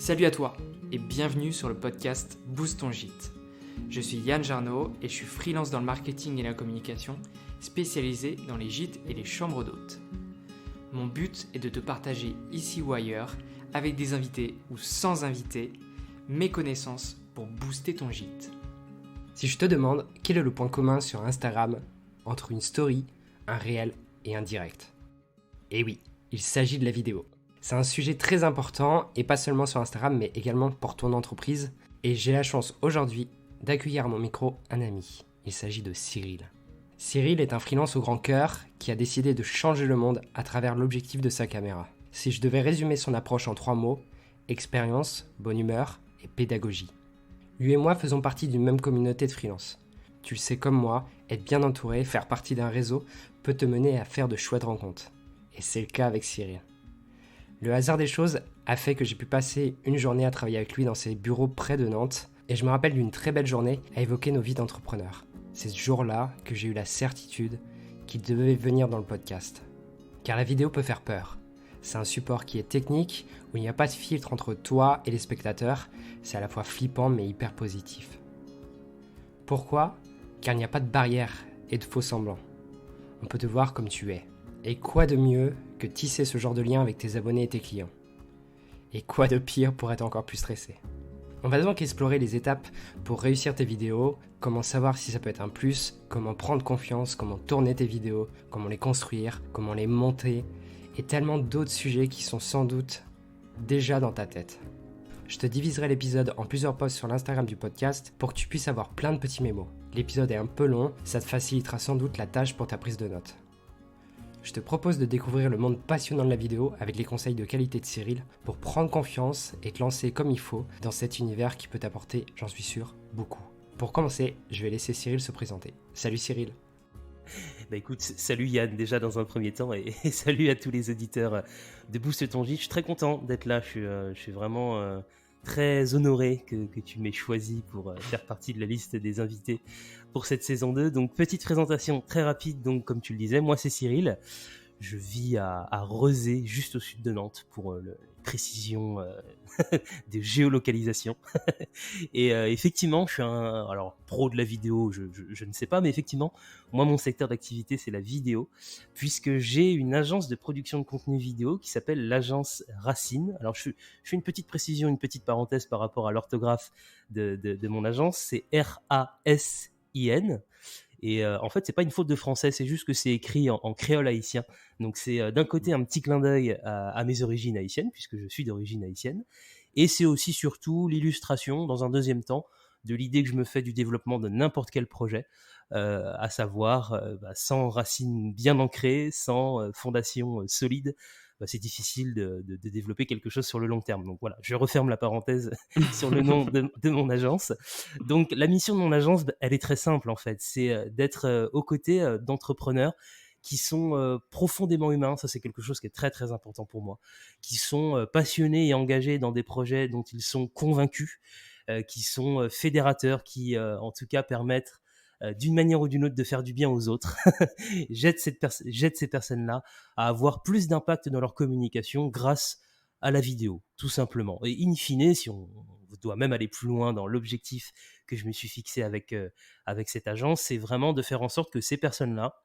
Salut à toi et bienvenue sur le podcast Boost ton gîte. Je suis Yann Jarno et je suis freelance dans le marketing et la communication, spécialisé dans les gîtes et les chambres d'hôtes. Mon but est de te partager ici ou ailleurs, avec des invités ou sans invités, mes connaissances pour booster ton gîte. Si je te demande quel est le point commun sur Instagram entre une story, un réel et un direct? Eh oui, il s'agit de la vidéo. C'est un sujet très important et pas seulement sur Instagram mais également pour ton entreprise. Et j'ai la chance aujourd'hui d'accueillir à mon micro un ami. Il s'agit de Cyril. Cyril est un freelance au grand cœur qui a décidé de changer le monde à travers l'objectif de sa caméra. Si je devais résumer son approche en 3 mots, expérience, bonne humeur et pédagogie. Lui et moi faisons partie d'une même communauté de freelance. Tu le sais comme moi, être bien entouré, faire partie d'un réseau peut te mener à faire de chouettes rencontres. Et c'est le cas avec Cyril. Le hasard des choses a fait que j'ai pu passer une journée à travailler avec lui dans ses bureaux près de Nantes, et je me rappelle d'une très belle journée à évoquer nos vies d'entrepreneurs. C'est ce jour-là que j'ai eu la certitude qu'il devait venir dans le podcast. Car la vidéo peut faire peur. C'est un support qui est technique, où il n'y a pas de filtre entre toi et les spectateurs, c'est à la fois flippant mais hyper positif. Pourquoi ? Car il n'y a pas de barrière et de faux semblants. On peut te voir comme tu es. Et quoi de mieux que tisser ce genre de lien avec tes abonnés et tes clients ? Et quoi de pire pour être encore plus stressé ? On va donc explorer les étapes pour réussir tes vidéos, comment savoir si ça peut être un plus, comment prendre confiance, comment tourner tes vidéos, comment les construire, comment les monter, et tellement d'autres sujets qui sont sans doute déjà dans ta tête. Je te diviserai l'épisode en plusieurs posts sur l'Instagram du podcast pour que tu puisses avoir plein de petits mémos. L'épisode est un peu long, ça te facilitera sans doute la tâche pour ta prise de notes. Je te propose de découvrir le monde passionnant de la vidéo avec les conseils de qualité de Cyril pour prendre confiance et te lancer comme il faut dans cet univers qui peut t'apporter, j'en suis sûr, beaucoup. Pour commencer, je vais laisser Cyril se présenter. Salut Cyril. Bah écoute, salut Yann déjà dans un premier temps et salut à tous les auditeurs de Boost ton gîte. Je suis très content d'être là, je suis vraiment très honoré que tu m'aies choisi pour faire partie de la liste des invités pour cette saison 2. Donc petite présentation très rapide, donc comme tu le disais, moi c'est Cyril. Je vis à Rezé, juste au sud de Nantes, pour les précisions de géolocalisation. Et effectivement, je suis alors pro de la vidéo, je ne sais pas, mais effectivement, moi, mon secteur d'activité, c'est la vidéo, puisque j'ai une agence de production de contenu vidéo qui s'appelle l'agence Racine. Alors, je fais une petite précision, une petite parenthèse par rapport à l'orthographe de mon agence, c'est R-A-S-I-N. Et en fait, c'est pas une faute de français, c'est juste que c'est écrit en créole haïtien. Donc c'est d'un côté un petit clin d'œil à mes origines haïtiennes, puisque je suis d'origine haïtienne. Et c'est aussi surtout l'illustration, dans un deuxième temps, de l'idée que je me fais du développement de n'importe quel projet, à savoir sans racines bien ancrées, sans fondation solide, c'est difficile de développer quelque chose sur le long terme. Donc voilà, je referme la parenthèse sur le nom de mon agence. Donc la mission de mon agence, elle est très simple en fait, c'est d'être aux côtés d'entrepreneurs qui sont profondément humains, ça c'est quelque chose qui est très très important pour moi, qui sont passionnés et engagés dans des projets dont ils sont convaincus, qui sont fédérateurs, qui en tout cas permettent d'une manière ou d'une autre de faire du bien aux autres. J'aide ces personnes-là à avoir plus d'impact dans leur communication grâce à la vidéo, tout simplement. Et in fine, si on doit même aller plus loin dans l'objectif que je me suis fixé avec cette agence, c'est vraiment de faire en sorte que ces personnes-là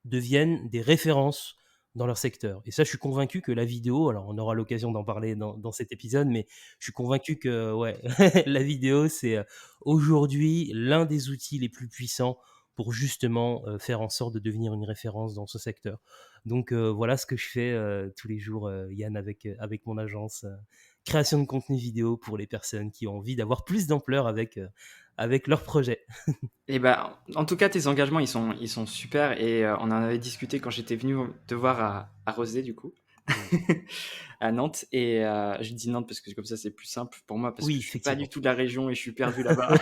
deviennent des références dans leur secteur. Et ça, je suis convaincu que la vidéo, alors on aura l'occasion d'en parler dans cet épisode, mais je suis convaincu que ouais, la vidéo, c'est aujourd'hui l'un des outils les plus puissants pour justement faire en sorte de devenir une référence dans ce secteur. Donc voilà ce que je fais tous les jours, Yann, avec mon agence. Création de contenu vidéo pour les personnes qui ont envie d'avoir plus d'ampleur avec leur projet. Et ben, en tout cas, tes engagements, ils sont super et on en avait discuté quand j'étais venu te voir à Rosé, du coup, à Nantes. Et je dis Nantes parce que comme ça, c'est plus simple pour moi parce que Oui, je suis pas du effectivement. tout de la région et je suis perdu là-bas.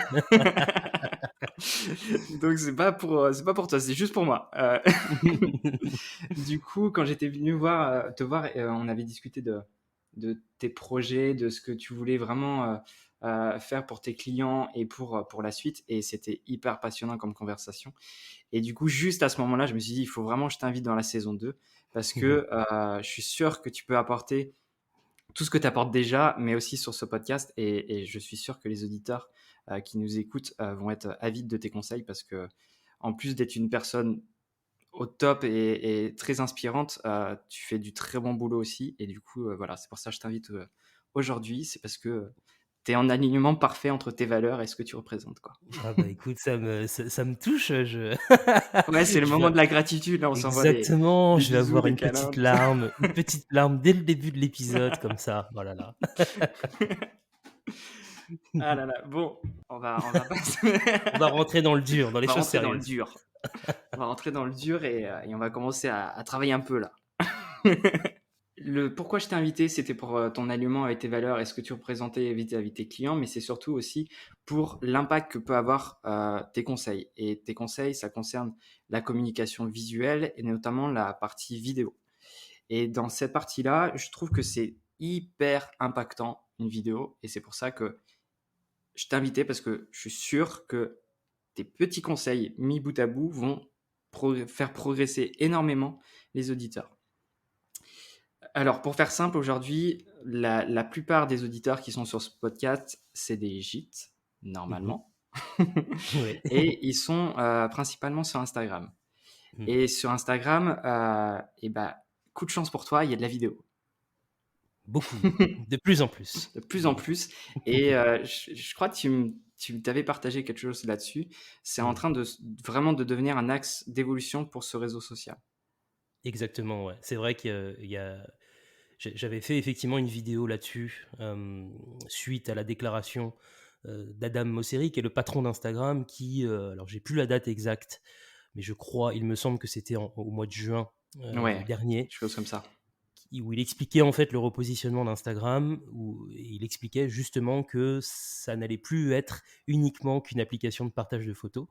Donc c'est pas pour toi, c'est juste pour moi. Du coup, quand j'étais venu te voir, on avait discuté de tes projets, de ce que tu voulais vraiment faire pour tes clients et pour la suite. Et c'était hyper passionnant comme conversation. Et du coup, juste à ce moment-là, je me suis dit, il faut vraiment que je t'invite dans la saison 2 parce que je suis sûr que tu peux apporter tout ce que tu apportes déjà, mais aussi sur ce podcast. Et je suis sûr que les auditeurs qui nous écoutent vont être avides de tes conseils parce que, en plus d'être une personne au top et très inspirante, tu fais du très bon boulot aussi. Et du coup, voilà, c'est pour ça que je t'invite aujourd'hui. C'est parce que tu es en alignement parfait entre tes valeurs et ce que tu représentes, quoi. Ah bah écoute, ça me touche. Ouais, c'est le Je moment vais... de la gratitude. Là, on s'envoie Exactement, des je vais bisous, avoir des câlins. une petite larme dès le début de l'épisode, comme ça. Oh là là. Ah là là. Bon, on va pas On va rentrer dans le dur, dans les on va choses rentrer dans le sérieuses. dur. On va rentrer dans le dur et on va commencer à travailler un peu là. Pourquoi je t'ai invité, c'était pour ton alignement avec tes valeurs et ce que tu représentais vis-à-vis de tes clients, mais c'est surtout aussi pour l'impact que peut avoir tes conseils. Et tes conseils, ça concerne la communication visuelle et notamment la partie vidéo. Et dans cette partie-là, je trouve que c'est hyper impactant une vidéo. Et c'est pour ça que je t'ai invité parce que je suis sûr que tes petits conseils mis bout à bout vont faire progresser énormément les auditeurs. Alors, pour faire simple, aujourd'hui, la plupart des auditeurs qui sont sur ce podcast, c'est des gîtes, Mhm. normalement. Ouais. Et ils sont principalement sur Instagram. Mm. Et sur Instagram, et bah, coup de chance pour toi, il y a de la vidéo. Beaucoup, de plus en plus. De plus en plus. Et je crois que tu t'avais partagé quelque chose là-dessus. C'est en Mm. train de vraiment de devenir un axe d'évolution pour ce réseau social. Exactement, ouais. C'est vrai j'avais fait effectivement une vidéo là-dessus, suite à la déclaration d'Adam Mosseri, qui est le patron d'Instagram, qui, alors j'ai plus la date exacte, mais je crois, il me semble que c'était au mois de juin Ouais, dernier, choses comme ça. où il expliquait en fait le repositionnement d'Instagram, où il expliquait justement que ça n'allait plus être uniquement qu'une application de partage de photos,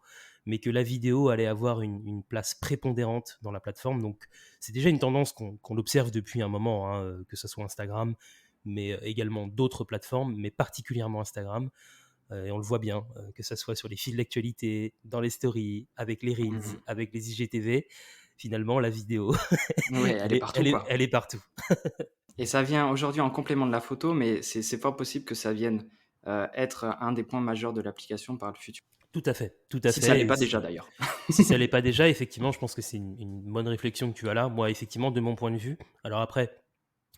mais que la vidéo allait avoir une place prépondérante dans la plateforme. Donc c'est déjà une tendance qu'on observe depuis un moment, hein, que ce soit Instagram, mais également d'autres plateformes, mais particulièrement Instagram. Et on le voit bien, que ce soit sur les fils d'actualité, dans les stories, avec les Reels, Mhm. avec les IGTV. Finalement, la vidéo, Ouais, elle est partout, quoi. elle est partout. Et ça vient aujourd'hui en complément de la photo, mais c'est fort possible que ça vienne être un des points majeurs de l'application par le futur. Tout à fait, tout à Si ça fait. l'est Et pas déjà d'ailleurs. si ça l'est pas déjà, effectivement, je pense que c'est une bonne réflexion que tu as là. Moi, effectivement, de mon point de vue. Alors après,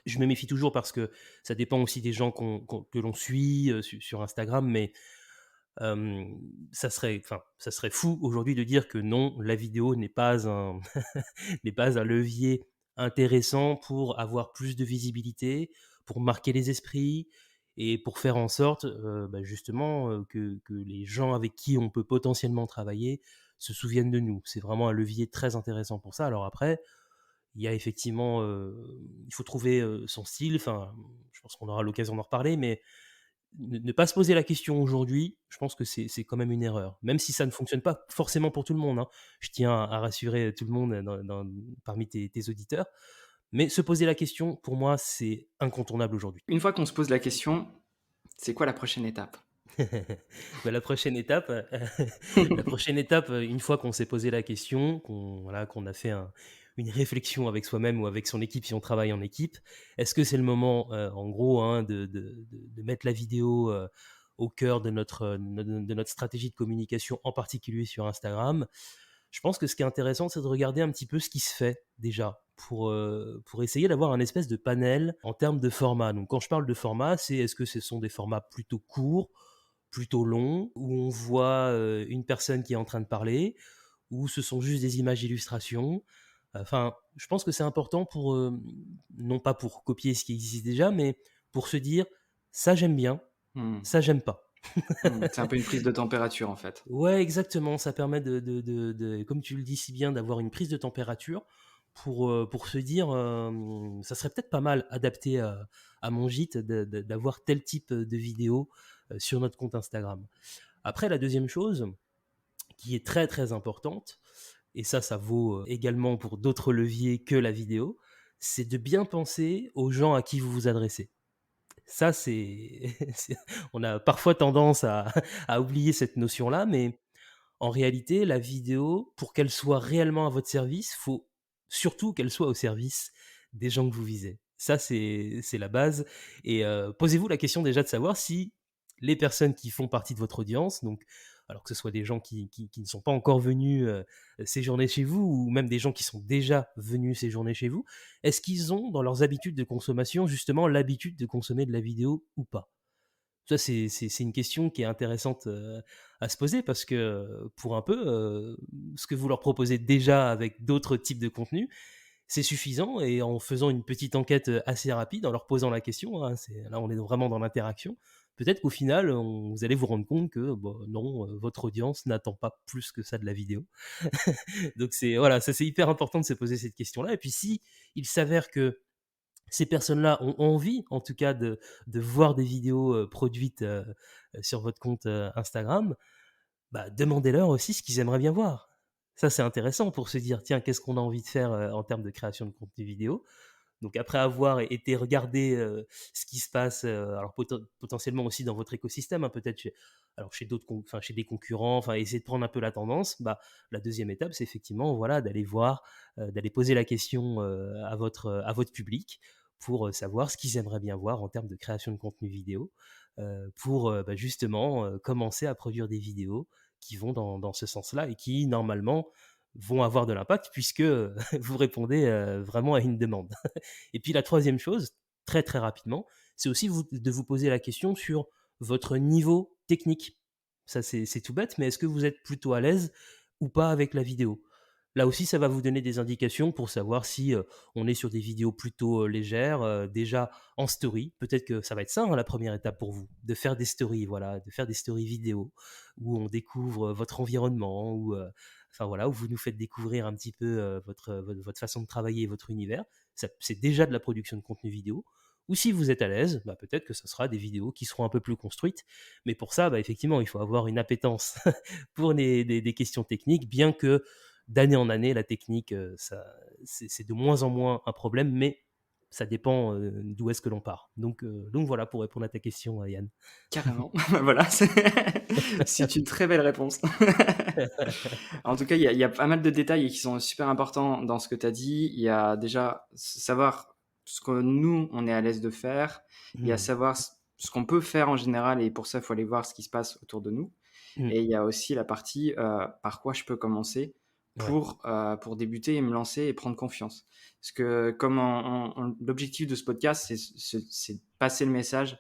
je me méfie toujours parce que ça dépend aussi des gens que l'on suit sur Instagram, mais euh, ça serait fou aujourd'hui de dire que non, la vidéo n'est pas n'est pas un levier intéressant pour avoir plus de visibilité, pour marquer les esprits et pour faire en sorte justement que les gens avec qui on peut potentiellement travailler se souviennent de nous. C'est vraiment un levier très intéressant pour ça. Alors après, il y a effectivement, il faut trouver son style. Enfin, je pense qu'on aura l'occasion d'en reparler, mais ne pas se poser la question aujourd'hui, je pense que c'est quand même une erreur. Même si ça ne fonctionne pas forcément pour tout le monde, hein. Je tiens à rassurer tout le monde parmi tes auditeurs. Mais se poser la question, pour moi, c'est incontournable aujourd'hui. Une fois qu'on se pose la question, c'est quoi la prochaine étape? Bah, la prochaine étape, une fois qu'on s'est posé la question, qu'on a fait une réflexion avec soi-même ou avec son équipe si on travaille en équipe, est-ce que c'est le moment, en gros, hein, de mettre la vidéo au cœur de notre stratégie de communication, en particulier sur Instagram? Je pense que ce qui est intéressant, c'est de regarder un petit peu ce qui se fait déjà pour essayer d'avoir un espèce de panel en termes de format. Donc quand je parle de format, c'est est-ce que ce sont des formats plutôt courts, plutôt longs, où on voit une personne qui est en train de parler, ou ce sont juste des images d'illustration. Enfin, je pense que c'est important pour, non pas pour copier ce qui existe déjà, mais pour se dire, ça j'aime bien, Hmm. ça j'aime pas. C'est un peu une prise de température en fait. Ouais, exactement. Ça permet comme tu le dis si bien, d'avoir une prise de température pour se dire, ça serait peut-être pas mal adapté à mon gîte d'avoir tel type de vidéo sur notre compte Instagram. Après, la deuxième chose qui est très très importante, et ça vaut également pour d'autres leviers que la vidéo, c'est de bien penser aux gens à qui vous vous adressez. Ça, on a parfois tendance à oublier cette notion-là, mais en réalité, la vidéo, pour qu'elle soit réellement à votre service, faut surtout qu'elle soit au service des gens que vous visez. Ça, c'est la base. Et posez-vous la question déjà de savoir si les personnes qui font partie de votre audience, donc alors que ce soit des gens qui ne sont pas encore venus séjourner chez vous, ou même des gens qui sont déjà venus séjourner chez vous, est-ce qu'ils ont dans leurs habitudes de consommation justement l'habitude de consommer de la vidéo ou pas? Ça, c'est une question qui est intéressante à se poser parce que pour un peu, ce que vous leur proposez déjà avec d'autres types de contenus, c'est suffisant. Et en faisant une petite enquête assez rapide, en leur posant la question, hein, là on est vraiment dans l'interaction, peut-être qu'au final, vous allez vous rendre compte que bah, non, votre audience n'attend pas plus que ça de la vidéo. Donc voilà, ça c'est hyper important de se poser cette question-là. Et puis si il s'avère que ces personnes-là ont envie, en tout cas, de voir des vidéos produites sur votre compte Instagram, bah, demandez-leur aussi ce qu'ils aimeraient bien voir. Ça, c'est intéressant pour se dire, tiens, qu'est-ce qu'on a envie de faire en termes de création de contenu vidéo. Donc après avoir été regarder ce qui se passe, alors potentiellement aussi dans votre écosystème, hein, peut-être alors chez d'autres, enfin chez des concurrents, enfin essayer de prendre un peu la tendance. Bah, la deuxième étape, c'est effectivement voilà d'aller voir, d'aller poser la question à votre public pour savoir ce qu'ils aimeraient bien voir en termes de création de contenu vidéo, pour bah, justement commencer à produire des vidéos qui vont dans ce sens-là et qui normalement vont avoir de l'impact puisque vous répondez vraiment à une demande. Et puis la troisième chose, très très rapidement, c'est aussi de vous poser la question sur votre niveau technique. Ça c'est tout bête, mais est-ce que vous êtes plutôt à l'aise ou pas avec la vidéo? Là aussi, ça va vous donner des indications pour savoir si on est sur des vidéos plutôt légères, déjà en story. Peut-être que ça va être ça, hein, la première étape pour vous, de faire des stories, voilà, de faire des stories vidéo où on découvre votre environnement, enfin voilà, où vous nous faites découvrir un petit peu votre façon de travailler et votre univers. C'est déjà de la production de contenu vidéo. Ou si vous êtes à l'aise, bah, peut-être que ce sera des vidéos qui seront un peu plus construites. Mais pour ça, bah, effectivement, il faut avoir une appétence pour des questions techniques, bien que d'année en année, la technique, c'est de moins en moins un problème, mais ça dépend d'où est-ce que l'on part. Donc voilà pour répondre à ta question, Yann. Carrément. Voilà, c'est une très belle réponse. En tout cas, il y a pas mal de détails qui sont super importants dans ce que tu as dit. Il y a déjà savoir ce que nous, on est à l'aise de faire. Il y a Hmm. savoir ce qu'on peut faire en général, et pour ça, il faut aller voir ce qui se passe autour de nous. Hmm. Et il y a aussi la partie par quoi je peux commencer Ouais. pour débuter et me lancer et prendre confiance. Parce que comme l'objectif de ce podcast, c'est de passer le message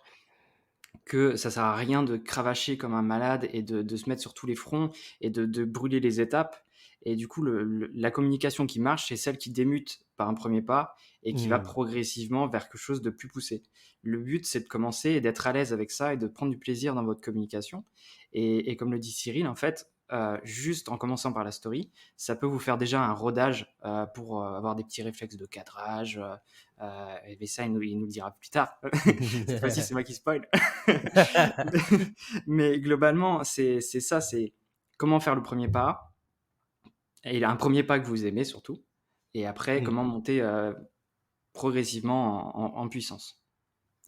que ça sert à rien de cravacher comme un malade et de se mettre sur tous les fronts et de brûler les étapes. Et du coup, la communication qui marche, c'est celle qui démute par un premier pas et qui va Hmm. progressivement vers quelque chose de plus poussé. Le but, c'est de commencer et d'être à l'aise avec ça et de prendre du plaisir dans votre communication. Et comme le dit Cyril, en fait, juste en commençant par la story, ça peut vous faire déjà un rodage pour avoir des petits réflexes de cadrage. Mais ça, il nous le dira plus tard. Cette fois-ci, c'est moi qui spoil. Mais globalement, c'est ça, c'est comment faire le premier pas. Et il a un premier pas que vous aimez surtout. Et après, Hmm. comment monter progressivement en puissance.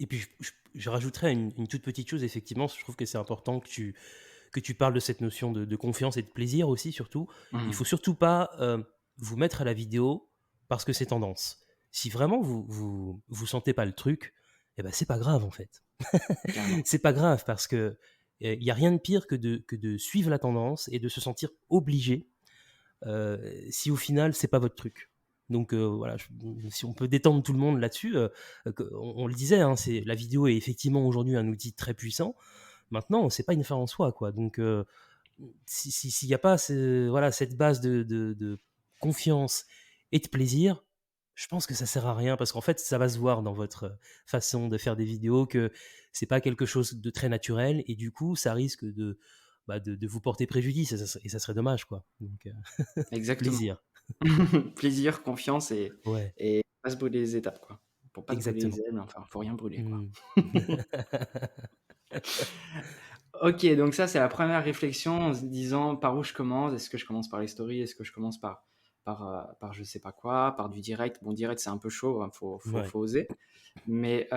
Et puis, je rajouterais une toute petite chose, effectivement, je trouve que c'est important que tu parles de cette notion de confiance et de plaisir aussi, surtout. Il faut Mhm. surtout pas vous mettre à la vidéo parce que c'est tendance. Si vraiment vous sentez pas le truc, eh ben c'est pas grave en fait. Carrément. C'est pas grave parce que il y a rien de pire que de suivre la tendance et de se sentir obligé si au final c'est pas votre truc. Donc voilà, si on peut détendre tout le monde là-dessus, on le disait, hein, la vidéo est effectivement aujourd'hui un outil très puissant. Maintenant, c'est pas une fin en soi, quoi. Donc s'il n'y a pas voilà, cette base de confiance et de plaisir, je pense que ça sert à rien parce qu'en fait, ça va se voir dans votre façon de faire des vidéos que c'est pas quelque chose de très naturel et du coup, ça risque de vous porter préjudice et ça serait dommage, quoi. Donc, Exactement. plaisir. Plaisir, confiance Ouais, et pas se brûler les étapes, quoi. Pour pas se brûler les exactement. ailes, enfin, faut rien brûler, quoi. Hmm. Ok, donc ça, c'est la première réflexion en se disant par où je commence. Est-ce que je commence par les stories? Est-ce que je commence par je sais pas quoi, par du direct? Bon, direct, c'est un peu chaud, hein, Ouais. faut oser. Mais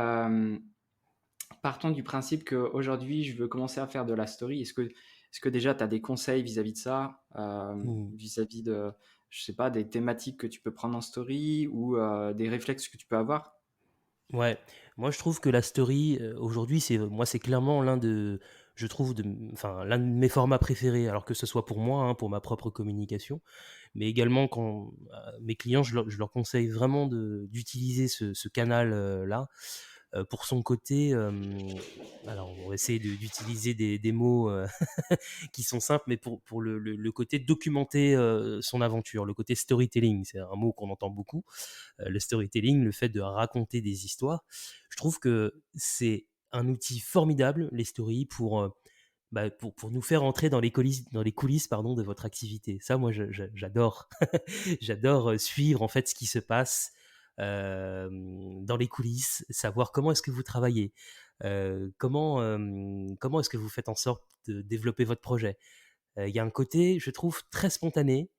partons du principe qu'aujourd'hui, je veux commencer à faire de la story. Est-ce que déjà, tu as des conseils vis-à-vis de ça, Hmm. vis-à-vis de, je sais pas, des thématiques que tu peux prendre en story ou des réflexes que tu peux avoir? Ouais, moi je trouve que la story, aujourd'hui, c'est clairement je trouve, enfin, l'un de mes formats préférés. Alors que ce soit pour moi, hein, pour ma propre communication, mais également quand mes clients, je leur conseille vraiment d'utiliser ce canal là pour son côté. Alors, on va essayer d'utiliser des mots qui sont simples, mais pour le côté documenter son aventure, le côté storytelling, c'est un mot qu'on entend beaucoup. Le storytelling, le fait de raconter des histoires. Je trouve que c'est un outil formidable, les stories, pour nous faire entrer dans les coulisses pardon, de votre activité. Ça, moi, j'adore. J'adore suivre en fait ce qui se passe dans les coulisses, savoir comment est-ce que vous travaillez, comment est-ce que vous faites en sorte de développer votre projet. Il y a un côté, je trouve, très spontané,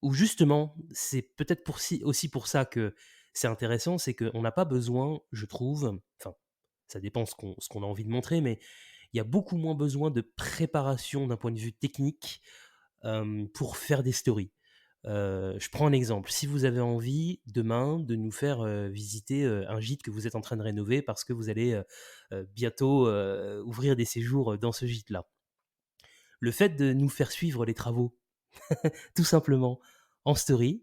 où justement, c'est peut-être aussi pour ça que c'est intéressant, c'est qu'on n'a pas besoin, je trouve, enfin, ça dépend ce qu'on a envie de montrer, mais il y a beaucoup moins besoin de préparation d'un point de vue technique pour faire des stories. Je prends un exemple. Si vous avez envie demain de nous faire visiter un gîte que vous êtes en train de rénover parce que vous allez bientôt ouvrir des séjours dans ce gîte-là, le fait de nous faire suivre les travaux, tout simplement, en story.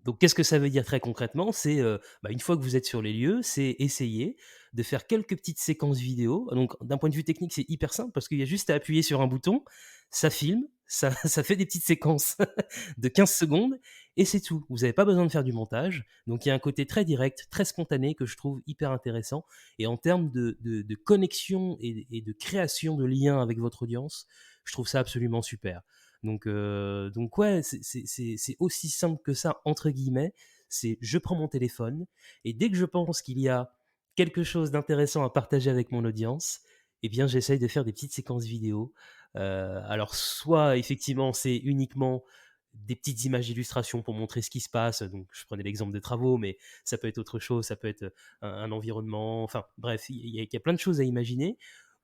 Donc, qu'est-ce que ça veut dire très concrètement? C'est, une fois que vous êtes sur les lieux, c'est essayer de faire quelques petites séquences vidéo. Donc, d'un point de vue technique, c'est hyper simple parce qu'il y a juste à appuyer sur un bouton, ça filme, ça ça fait des petites séquences de 15 secondes et c'est tout. Vous n'avez pas besoin de faire du montage. Donc, il y a un côté très direct, très spontané que je trouve hyper intéressant et en termes de connexion et de création de liens avec votre audience, je trouve ça absolument super. Donc ouais, c'est aussi simple que ça, entre guillemets. C'est je prends mon téléphone et dès que je pense qu'il y a quelque chose d'intéressant à partager avec mon audience, eh bien j'essaye de faire des petites séquences vidéo. Alors soit effectivement c'est uniquement des petites images d'illustration pour montrer ce qui se passe. Donc je prenais l'exemple des travaux, mais ça peut être autre chose, ça peut être un environnement. Enfin bref, il y a plein de choses à imaginer.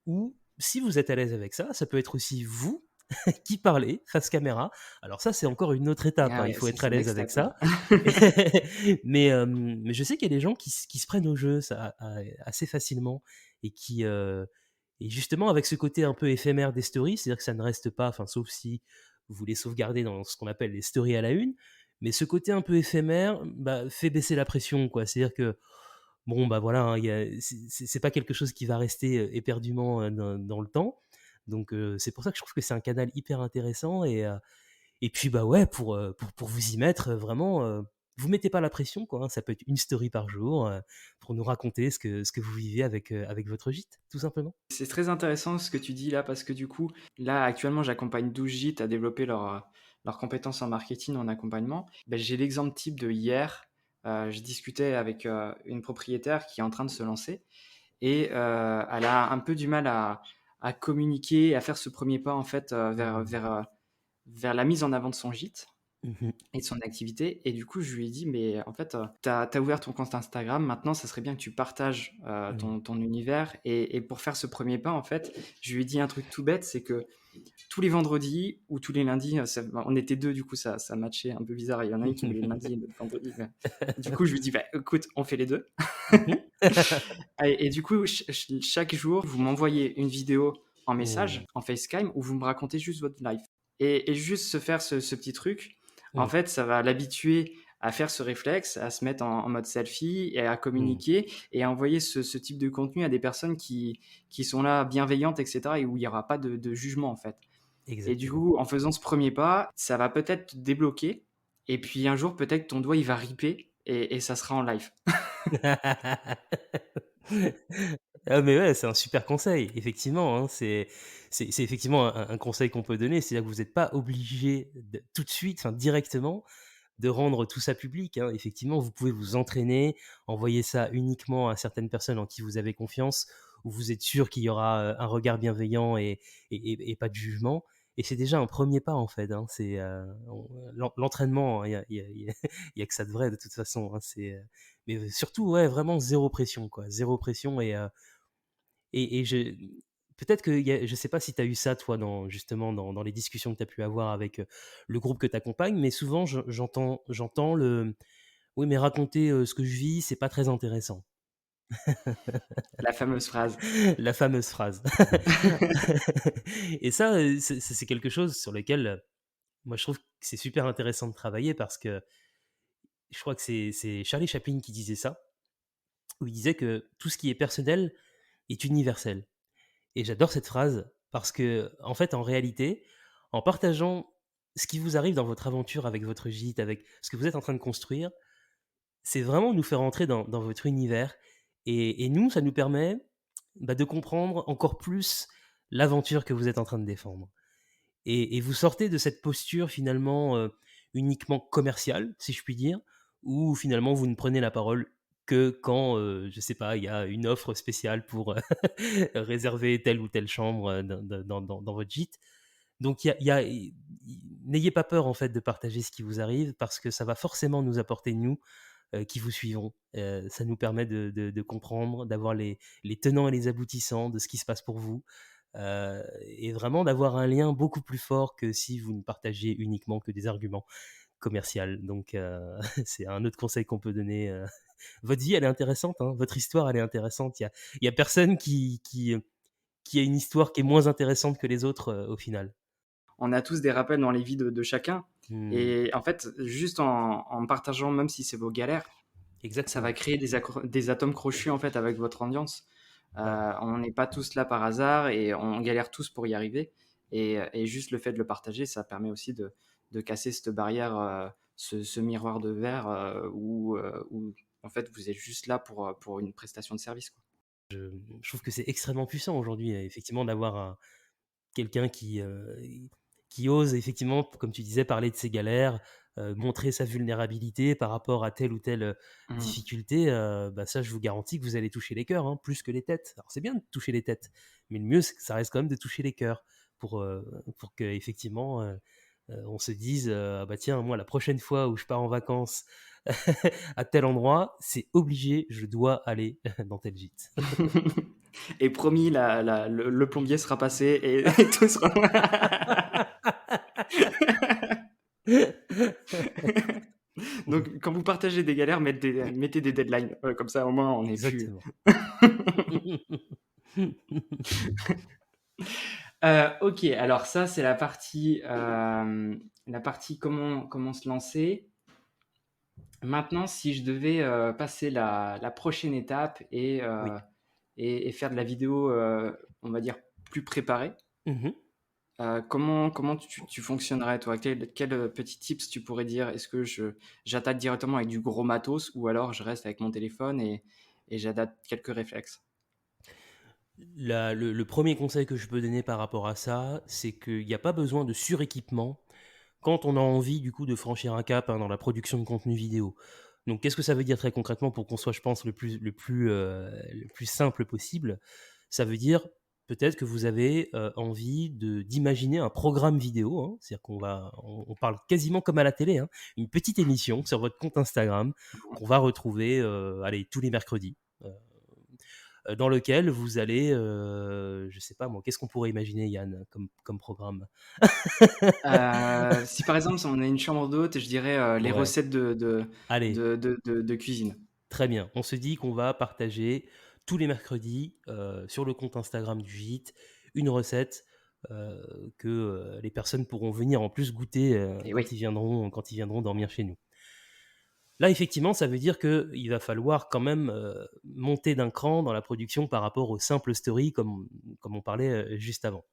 Ou si vous êtes à l'aise avec ça, ça peut être aussi vous qui parlez face caméra. Alors ça, c'est encore une autre étape, Ah hein, il ouais, faut ça être à c'est l'aise next avec step là. ça. Mais je sais qu'il y a des gens qui se prennent au jeu ça, assez facilement et et justement avec ce côté un peu éphémère des stories, c'est-à-dire que ça ne reste pas, enfin sauf si vous voulez sauvegarder dans ce qu'on appelle les stories à la une, mais ce côté un peu éphémère fait baisser la pression, quoi. C'est-à-dire que bon, bah voilà, hein, c'est pas quelque chose qui va rester éperdument dans le temps. Donc c'est pour ça que je trouve que c'est un canal hyper intéressant et puis bah ouais pour vous y mettre vraiment vous mettez pas la pression quoi, hein, ça peut être une story par jour pour nous raconter ce que vous vivez avec votre gîte tout simplement. C'est très intéressant ce que tu dis là parce que du coup, là actuellement j'accompagne 12 gîtes à développer leurs compétences en marketing en accompagnement. Ben, j'ai l'exemple type de hier. Je discutais avec une propriétaire qui est en train de se lancer et elle a un peu du mal à communiquer, à faire ce premier pas en fait vers la mise en avant de son gîte Mhm. et de son activité. Et du coup, je lui ai dit, mais en fait, tu as ouvert ton compte Instagram, maintenant, ça serait bien que tu partages Mhm. ton univers. Et pour faire ce premier pas, en fait, je lui ai dit un truc tout bête, c'est que tous les vendredis ou tous les lundis, on était deux, du coup, ça matchait un peu bizarre. Il y en a un qui voulait le lundi et l'autre vendredi. Du coup, je lui dis, bah, écoute, on fait les deux. Mhm. Et du coup, chaque jour, vous m'envoyez une vidéo en message, Mhm. en FaceTime, où vous me racontez juste votre life. Et juste se faire ce petit truc, en Mhm. fait, ça va l'habituer à faire ce réflexe, à se mettre en mode selfie et à Mhm. communiquer et à envoyer ce type de contenu à des personnes qui sont là, bienveillantes, etc., et où il n'y aura pas de jugement, en fait. Et du Exactement. coup, en faisant ce premier pas, ça va peut-être te débloquer. Et puis un jour, peut-être ton doigt, il va riper et ça sera en live. Ah mais ouais, c'est un super conseil, effectivement, hein, c'est effectivement un conseil qu'on peut donner, c'est-à-dire que vous n'êtes pas obligé tout de suite, enfin directement, de rendre tout ça public, hein. Effectivement, vous pouvez vous entraîner, envoyer ça uniquement à certaines personnes en qui vous avez confiance, où vous êtes sûr qu'il y aura un regard bienveillant et pas de jugement. Et c'est déjà un premier pas en fait, hein. L'entraînement, hein, il y a que ça de vrai de toute façon, hein. Mais surtout, ouais, vraiment zéro pression, quoi. Zéro pression et peut-être que je sais pas si tu as eu ça, toi, justement, dans les discussions que tu as pu avoir avec le groupe que tu accompagnes, mais souvent, j'entends oui, mais raconter ce que je vis, c'est pas très intéressant. La fameuse phrase. La fameuse phrase. Et ça, c'est quelque chose sur lequel, moi, je trouve que c'est super intéressant de travailler parce que je crois que c'est Charlie Chaplin qui disait ça, où il disait que tout ce qui est personnel est universel. Et j'adore cette phrase parce que, en fait, en réalité, en partageant ce qui vous arrive dans votre aventure avec votre gîte, avec ce que vous êtes en train de construire, c'est vraiment nous faire entrer dans votre univers. Et nous, ça nous permet de comprendre encore plus l'aventure que vous êtes en train de défendre. Et vous sortez de cette posture finalement uniquement commerciale, si je puis dire, où finalement vous ne prenez la parole que quand, je sais pas, il y a une offre spéciale pour réserver telle ou telle chambre dans votre gîte. Donc, n'ayez pas peur en fait de partager ce qui vous arrive parce que ça va forcément nous apporter, nous, qui vous suivons. Ça nous permet de comprendre, d'avoir les tenants et les aboutissants de ce qui se passe pour vous. Et vraiment d'avoir un lien beaucoup plus fort que si vous ne partagez uniquement que des arguments commerciaux. Donc, c'est un autre conseil qu'on peut donner. Votre vie, elle est intéressante, hein, votre histoire, elle est intéressante. Il y a personne qui a une histoire qui est moins intéressante que les autres au final. On a tous des rappels dans les vies de chacun. Hmm. Et en fait, juste en partageant, même si c'est vos galères, ça Exactement. va créer des atomes crochus en fait avec votre audience. Ouais. On n'est pas tous là par hasard et on galère tous pour y arriver. Et juste le fait de le partager, ça permet aussi de casser cette barrière, ce miroir de verre où en fait vous êtes juste là pour une prestation de service, quoi. Je trouve que c'est extrêmement puissant aujourd'hui, effectivement, d'avoir quelqu'un qui ose, effectivement, comme tu disais, parler de ses galères, montrer sa vulnérabilité par rapport à telle ou telle Mm. difficulté. Ça, je vous garantis que vous allez toucher les cœurs, hein, plus que les têtes. Alors, c'est bien de toucher les têtes, mais le mieux, c'est que ça reste quand même de toucher les cœurs pour que, effectivement, on se dise bah tiens, moi, la prochaine fois où je pars en vacances à tel endroit, c'est obligé, je dois aller dans tel gîte. Et promis, le plombier sera passé et tout sera. Donc, quand vous partagez des galères, mettez des deadlines. Comme ça, au moins, on n'est plus. Exactement. Ok, alors ça, c'est la partie comment se lancer. Maintenant, si je devais passer la prochaine étape Oui. et faire de la vidéo, on va dire, plus préparée, Mhm. comment tu fonctionnerais, toi? Quel petit tips tu pourrais dire? Est-ce que j'attaque directement avec du gros matos ou alors je reste avec mon téléphone et j'adapte quelques réflexes? Le premier conseil que je peux donner par rapport à ça, c'est qu'il n'y a pas besoin de suréquipement quand on a envie du coup de franchir un cap dans la production de contenu vidéo. Donc qu'est-ce que ça veut dire très concrètement pour qu'on soit, je pense, le plus simple possible? Ça veut dire peut-être que vous avez envie d'imaginer un programme vidéo, hein, c'est-à-dire on parle quasiment comme à la télé, hein, une petite émission sur votre compte Instagram qu'on va retrouver allez, tous les mercredis. euh, dans lequel vous allez, je sais pas moi, qu'est-ce qu'on pourrait imaginer, Yann, comme programme? Si par exemple on a une chambre d'hôte, je dirais les Ouais, recettes allez, de cuisine. très bien. On se dit qu'on va partager tous les mercredis sur le compte Instagram du gîte une recette que les personnes pourront venir en plus goûter Et oui. quand ils viendront dormir chez nous. Là, effectivement, ça veut dire qu'il va falloir quand même monter d'un cran dans la production par rapport aux simples stories comme on parlait juste avant.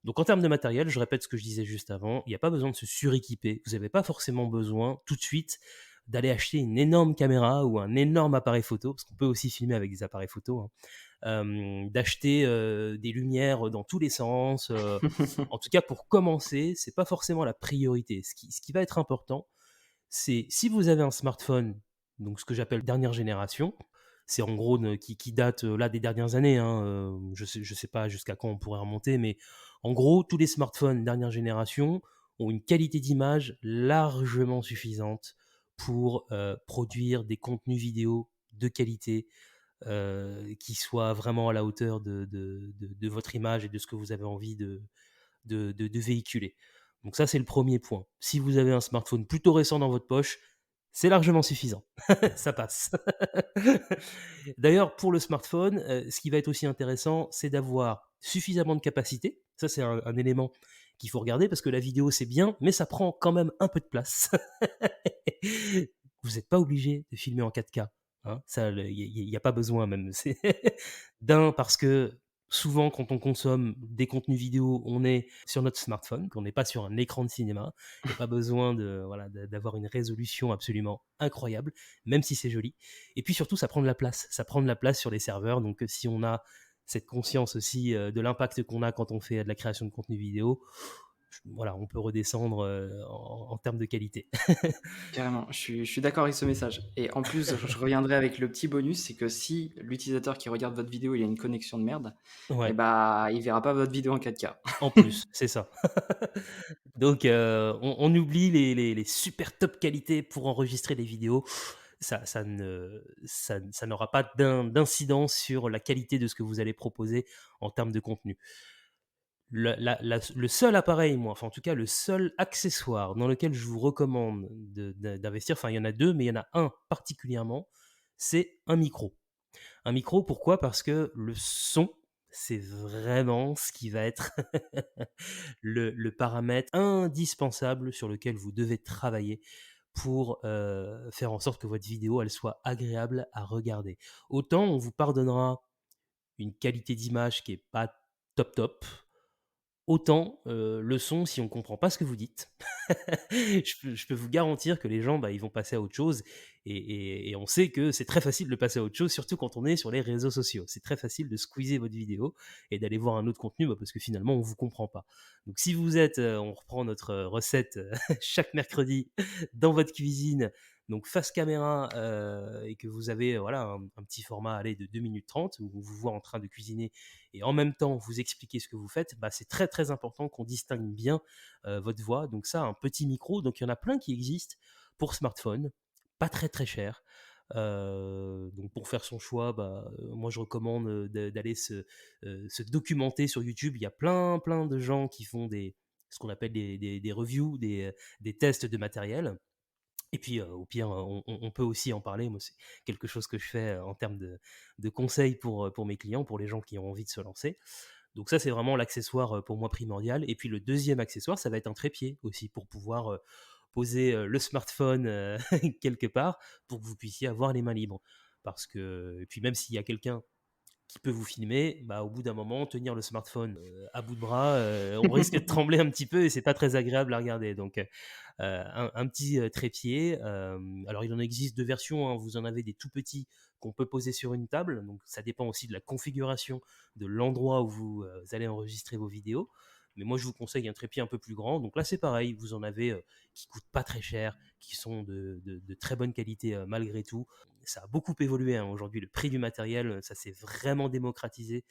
Donc en termes de matériel, je répète ce que je disais juste avant, il n'y a pas besoin de se suréquiper. Vous n'avez pas forcément besoin tout de suite d'aller acheter une énorme caméra ou un énorme appareil photo, parce qu'on peut aussi filmer avec des appareils photo, hein. D'acheter des lumières dans tous les sens. En tout cas, pour commencer, c'est pas forcément la priorité. Ce qui va être important, c'est si vous avez un smartphone, donc ce que j'appelle dernière génération, c'est en gros qui date là des dernières années, hein, je sais pas jusqu'à quand on pourrait remonter, mais en gros, tous les smartphones dernière génération ont une qualité d'image largement suffisante pour produire des contenus vidéo de qualité qui soient vraiment à la hauteur de votre image et de ce que vous avez envie de véhiculer. Donc ça, c'est le premier point. Si vous avez un smartphone plutôt récent dans votre poche, c'est largement suffisant. Ça passe. D'ailleurs, pour le smartphone, ce qui va être aussi intéressant, c'est d'avoir suffisamment de capacité. Ça, c'est un élément qu'il faut regarder parce que la vidéo, c'est bien, mais ça prend quand même un peu de place. Vous n'êtes pas obligé de filmer en 4K. Hein, ça, il n'y a pas besoin même. D'un, parce que souvent, quand on consomme des contenus vidéo, on est sur notre smartphone, qu'on n'est pas sur un écran de cinéma. Il n'y a pas besoin voilà, d'avoir une résolution absolument incroyable, même si c'est joli. Et puis surtout, ça prend de la place. Ça prend de la place sur les serveurs. Donc, si on a cette conscience aussi de l'impact qu'on a quand on fait de la création de contenu vidéo, voilà, on peut redescendre en termes de qualité. Carrément, je suis d'accord avec ce message. Et en plus, je reviendrai avec le petit bonus, c'est que si l'utilisateur qui regarde votre vidéo, il a une connexion de merde, eh Ouais, bah, il verra pas votre vidéo en 4K. en plus, c'est ça. Donc, on oublie les super top qualités pour enregistrer des vidéos. Ça n'aura pas d'incidence sur la qualité de ce que vous allez proposer en termes de contenu. Le seul appareil, moi, enfin en tout cas le seul accessoire dans lequel je vous recommande d'investir, enfin il y en a deux, mais il y en a un particulièrement, c'est un micro. Un micro, pourquoi? Parce que le son, c'est vraiment ce qui va être le paramètre indispensable sur lequel vous devez travailler pour faire en sorte que votre vidéo, elle soit agréable à regarder. Autant on vous pardonnera une qualité d'image qui est pas top top, autant le son, si on comprend pas ce que vous dites, je peux vous garantir que les gens, bah, ils vont passer à autre chose. Et on sait que c'est très facile de passer à autre chose, surtout quand on est sur les réseaux sociaux. C'est très facile de squeezer votre vidéo et d'aller voir un autre contenu, bah, parce que finalement, on vous comprend pas. Donc si vous êtes, on reprend notre recette chaque mercredi dans votre cuisine, donc face caméra, et que vous avez voilà, un petit format allez, de 2 minutes 30, où on vous voit en train de cuisiner et en même temps vous expliquez ce que vous faites, bah, c'est très très important qu'on distingue bien votre voix. Donc ça, un petit micro. Donc il y en a plein qui existent pour smartphone, pas très très cher. Donc pour faire son choix, bah, moi je recommande d'aller se documenter sur YouTube. Il y a plein plein de gens qui font ce qu'on appelle des reviews, des tests de matériel. Et puis, au pire, on peut aussi en parler. Moi, c'est quelque chose que je fais en termes de conseils pour mes clients, pour les gens qui ont envie de se lancer. Donc ça, c'est vraiment l'accessoire pour moi primordial. Et puis le deuxième accessoire, ça va être un trépied aussi pour pouvoir poser le smartphone quelque part pour que vous puissiez avoir les mains libres. Parce que, et puis même s'il y a quelqu'un qui peut vous filmer, bah, au bout d'un moment, tenir le smartphone à bout de bras, on risque de trembler un petit peu et c'est pas très agréable à regarder. Donc, un petit trépied. Alors, il en existe deux versions. Hein. Vous en avez des tout petits qu'on peut poser sur une table. Donc, ça dépend aussi de la configuration de l'endroit où vous allez enregistrer vos vidéos. Mais moi, je vous conseille un trépied un peu plus grand. Donc là, c'est pareil. Vous en avez qui coûtent pas très cher, qui sont de très bonne qualité malgré tout. Ça a beaucoup évolué. Hein. Aujourd'hui, le prix du matériel, ça s'est vraiment démocratisé.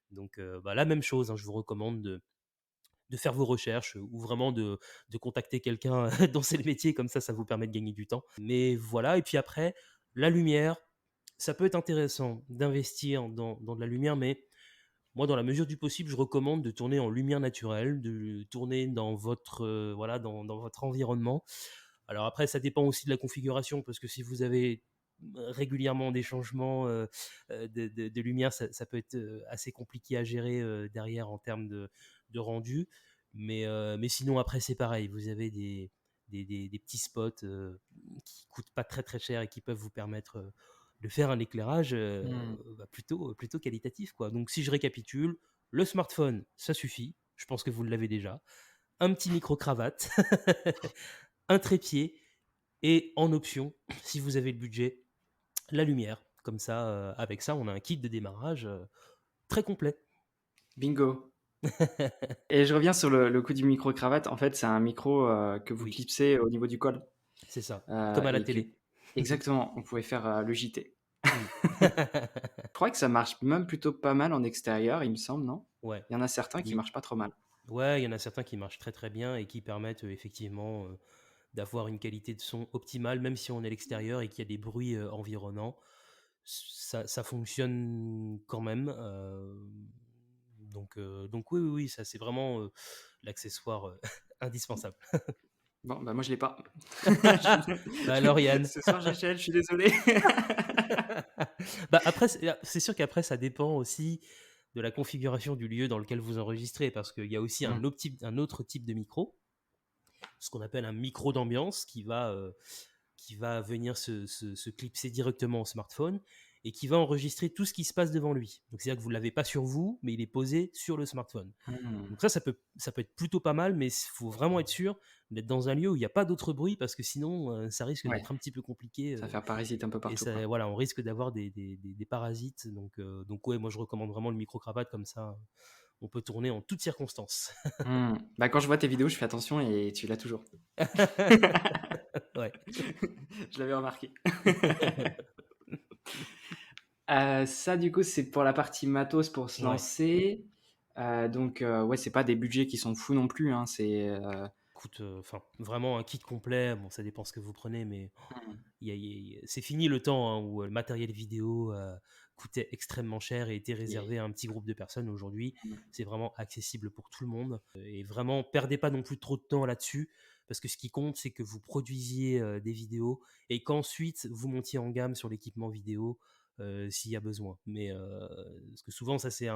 Donc, bah, la même chose. Hein, je vous recommande de faire vos recherches ou vraiment de contacter quelqu'un dont c'est le métier, comme ça vous permet de gagner du temps. Mais voilà, et puis après, la lumière, ça peut être intéressant d'investir dans de la lumière, mais moi, dans la mesure du possible, je recommande de tourner en lumière naturelle, de tourner dans votre, voilà, dans votre environnement. Alors après, ça dépend aussi de la configuration, parce que si vous avez régulièrement des changements de lumière, ça peut être assez compliqué à gérer derrière en termes de rendu. Mais sinon, après, c'est pareil. Vous avez des petits spots qui coûtent pas très très cher et qui peuvent vous permettre de faire un éclairage Hmm. bah, plutôt qualitatif, quoi. Donc si je récapitule, le smartphone, ça suffit. Je pense que vous l'avez déjà. Un petit micro-cravate, un trépied et en option, si vous avez le budget, la lumière. Comme ça, avec ça, on a un kit de démarrage très complet. Bingo. Et je reviens sur le coup du micro-cravate. En fait, c'est un micro que vous Oui, clipsez au niveau du col. c'est ça. Comme à la Et que, télé. exactement, on pouvait faire le JT. Mm. Je crois que ça marche même plutôt pas mal en extérieur, il me semble, non? Ouais. Il y en a certains qui Il- marchent pas trop mal. Ouais, il y en a certains qui marchent très très bien et qui permettent effectivement d'avoir une qualité de son optimale, même si on est à l'extérieur et qu'il y a des bruits environnants. Ça fonctionne quand même. Donc oui, oui, oui, ça c'est vraiment l'accessoire indispensable. Bon, bah, moi je l'ai pas. Bah alors Yann. Ce soir j'achète, je suis désolé. Bah après, c'est sûr qu'après, ça dépend aussi de la configuration du lieu dans lequel vous enregistrez, parce qu'il y a aussi Mmh. un autre type de micro, ce qu'on appelle un micro d'ambiance, qui va venir se clipser directement au smartphone et qui va enregistrer tout ce qui se passe devant lui. Donc c'est-à-dire que vous ne l'avez pas sur vous, mais il est posé sur le smartphone. Mmh. Donc ça peut être plutôt pas mal, mais il faut vraiment être sûr d'être dans un lieu où il n'y a pas d'autre bruit, parce que sinon, ça risque Ouais, d'être un petit peu compliqué. ça va faire parasite un peu Et partout, ça, quoi. voilà, on risque d'avoir des parasites. Donc ouais, moi je recommande vraiment le micro-cravate, comme ça, on peut tourner en toutes circonstances. Mmh. Bah, quand je vois tes vidéos, je fais attention et tu l'as toujours. Ouais. Je l'avais remarqué. Ça, du coup, c'est pour la partie matos pour se Ouais. lancer. Donc, ouais, c'est pas des budgets qui sont fous non plus, hein. Écoute, enfin, vraiment un kit complet, bon, ça dépend ce que vous prenez, mais Mmh. c'est fini le temps, hein, où le matériel vidéo coûtait extrêmement cher et était Et réservé à un petit groupe de personnes. Aujourd'hui, mmh. c'est vraiment accessible pour tout le monde. Et vraiment, perdez pas non plus trop de temps là-dessus, parce que ce qui compte, c'est que vous produisiez des vidéos et qu'ensuite vous montiez en gamme sur l'équipement vidéo s'il y a besoin. Mais parce que souvent, ça c'est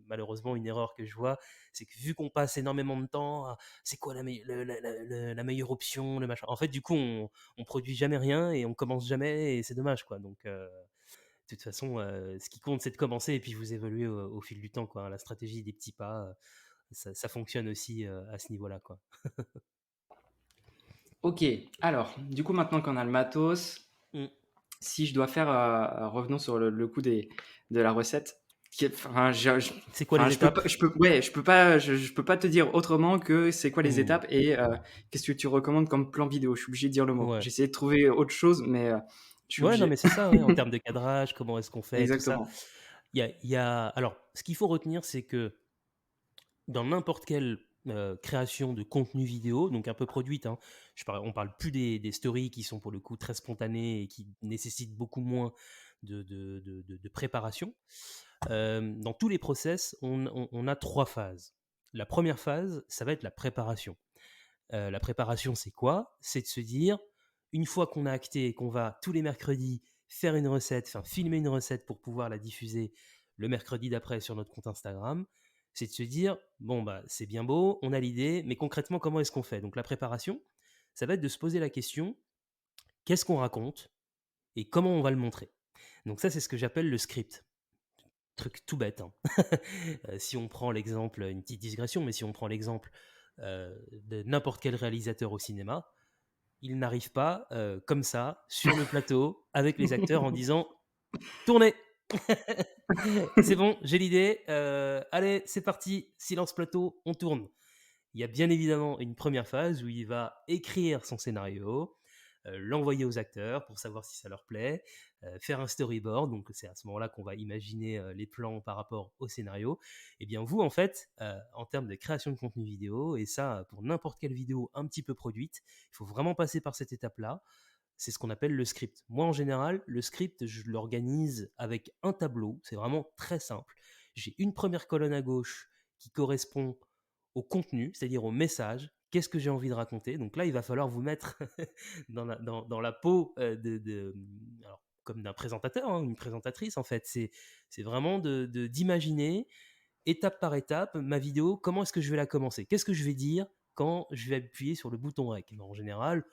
malheureusement une erreur que je vois, c'est que vu qu'on passe énormément de temps à c'est quoi la meilleure option, le machin. En fait, du coup, on produit jamais rien et on commence jamais, et c'est dommage, quoi. Donc, de toute façon, ce qui compte, c'est de commencer et puis vous évoluez au fil du temps, quoi. La stratégie des petits pas, ça fonctionne aussi à ce niveau-là, quoi. OK, alors, du coup, maintenant qu'on a le matos, Mm. si je dois faire, revenons sur le coup de la recette, enfin, C'est quoi enfin, les étapes? je peux pas te dire autrement que c'est quoi les Mm. étapes et qu'est-ce que tu recommandes comme plan vidéo. Je suis obligé de dire le mot. Ouais. J'ai essayé de trouver autre chose, mais je suis Ouais, non, mais obligé. c'est ça, ouais, en termes de cadrage, comment est-ce qu'on fait, tout ça. Exactement. Alors, ce qu'il faut retenir, c'est que dans n'importe quelle création de contenu vidéo, donc un peu produite, hein, on parle plus des stories qui sont pour le coup très spontanées et qui nécessitent beaucoup moins de préparation. Dans tous les process, on a trois phases. La première phase, ça va être la préparation. La préparation, c'est quoi? C'est de se dire, une fois qu'on a acté et qu'on va tous les mercredis faire une recette, enfin filmer une recette pour pouvoir la diffuser le mercredi d'après sur notre compte Instagram, c'est de se dire, bon, bah, c'est bien beau, on a l'idée, mais concrètement, comment est-ce qu'on fait? Donc la préparation, ça va être de se poser la question, qu'est-ce qu'on raconte et comment on va le montrer? Donc ça, c'est ce que j'appelle le script. Truc tout bête, hein. Si on prend l'exemple, une petite digression, mais si on prend l'exemple de n'importe quel réalisateur au cinéma, il n'arrive pas comme ça sur le plateau avec les acteurs en disant tournez. C'est bon, j'ai l'idée, allez, c'est parti, silence plateau, on tourne. Il y a bien évidemment une première phase où il va écrire son scénario, l'envoyer aux acteurs pour savoir si ça leur plaît, faire un storyboard, donc c'est à ce moment-là qu'on va imaginer les plans par rapport au scénario. Et bien vous, en fait, en termes de création de contenu vidéo, et ça pour n'importe quelle vidéo un petit peu produite, il faut vraiment passer par cette étape-là. C'est ce qu'on appelle le script. Moi, en général, le script, je l'organise avec un tableau. C'est vraiment très simple. J'ai une première colonne à gauche qui correspond au contenu, c'est-à-dire au message. Qu'est-ce que j'ai envie de raconter? Donc là, il va falloir vous mettre dans la peau alors, comme d'un présentateur, hein, une présentatrice, en fait. C'est vraiment d'imaginer, étape par étape, ma vidéo, comment est-ce que je vais la commencer? Qu'est-ce que je vais dire quand je vais appuyer sur le bouton REC? En général,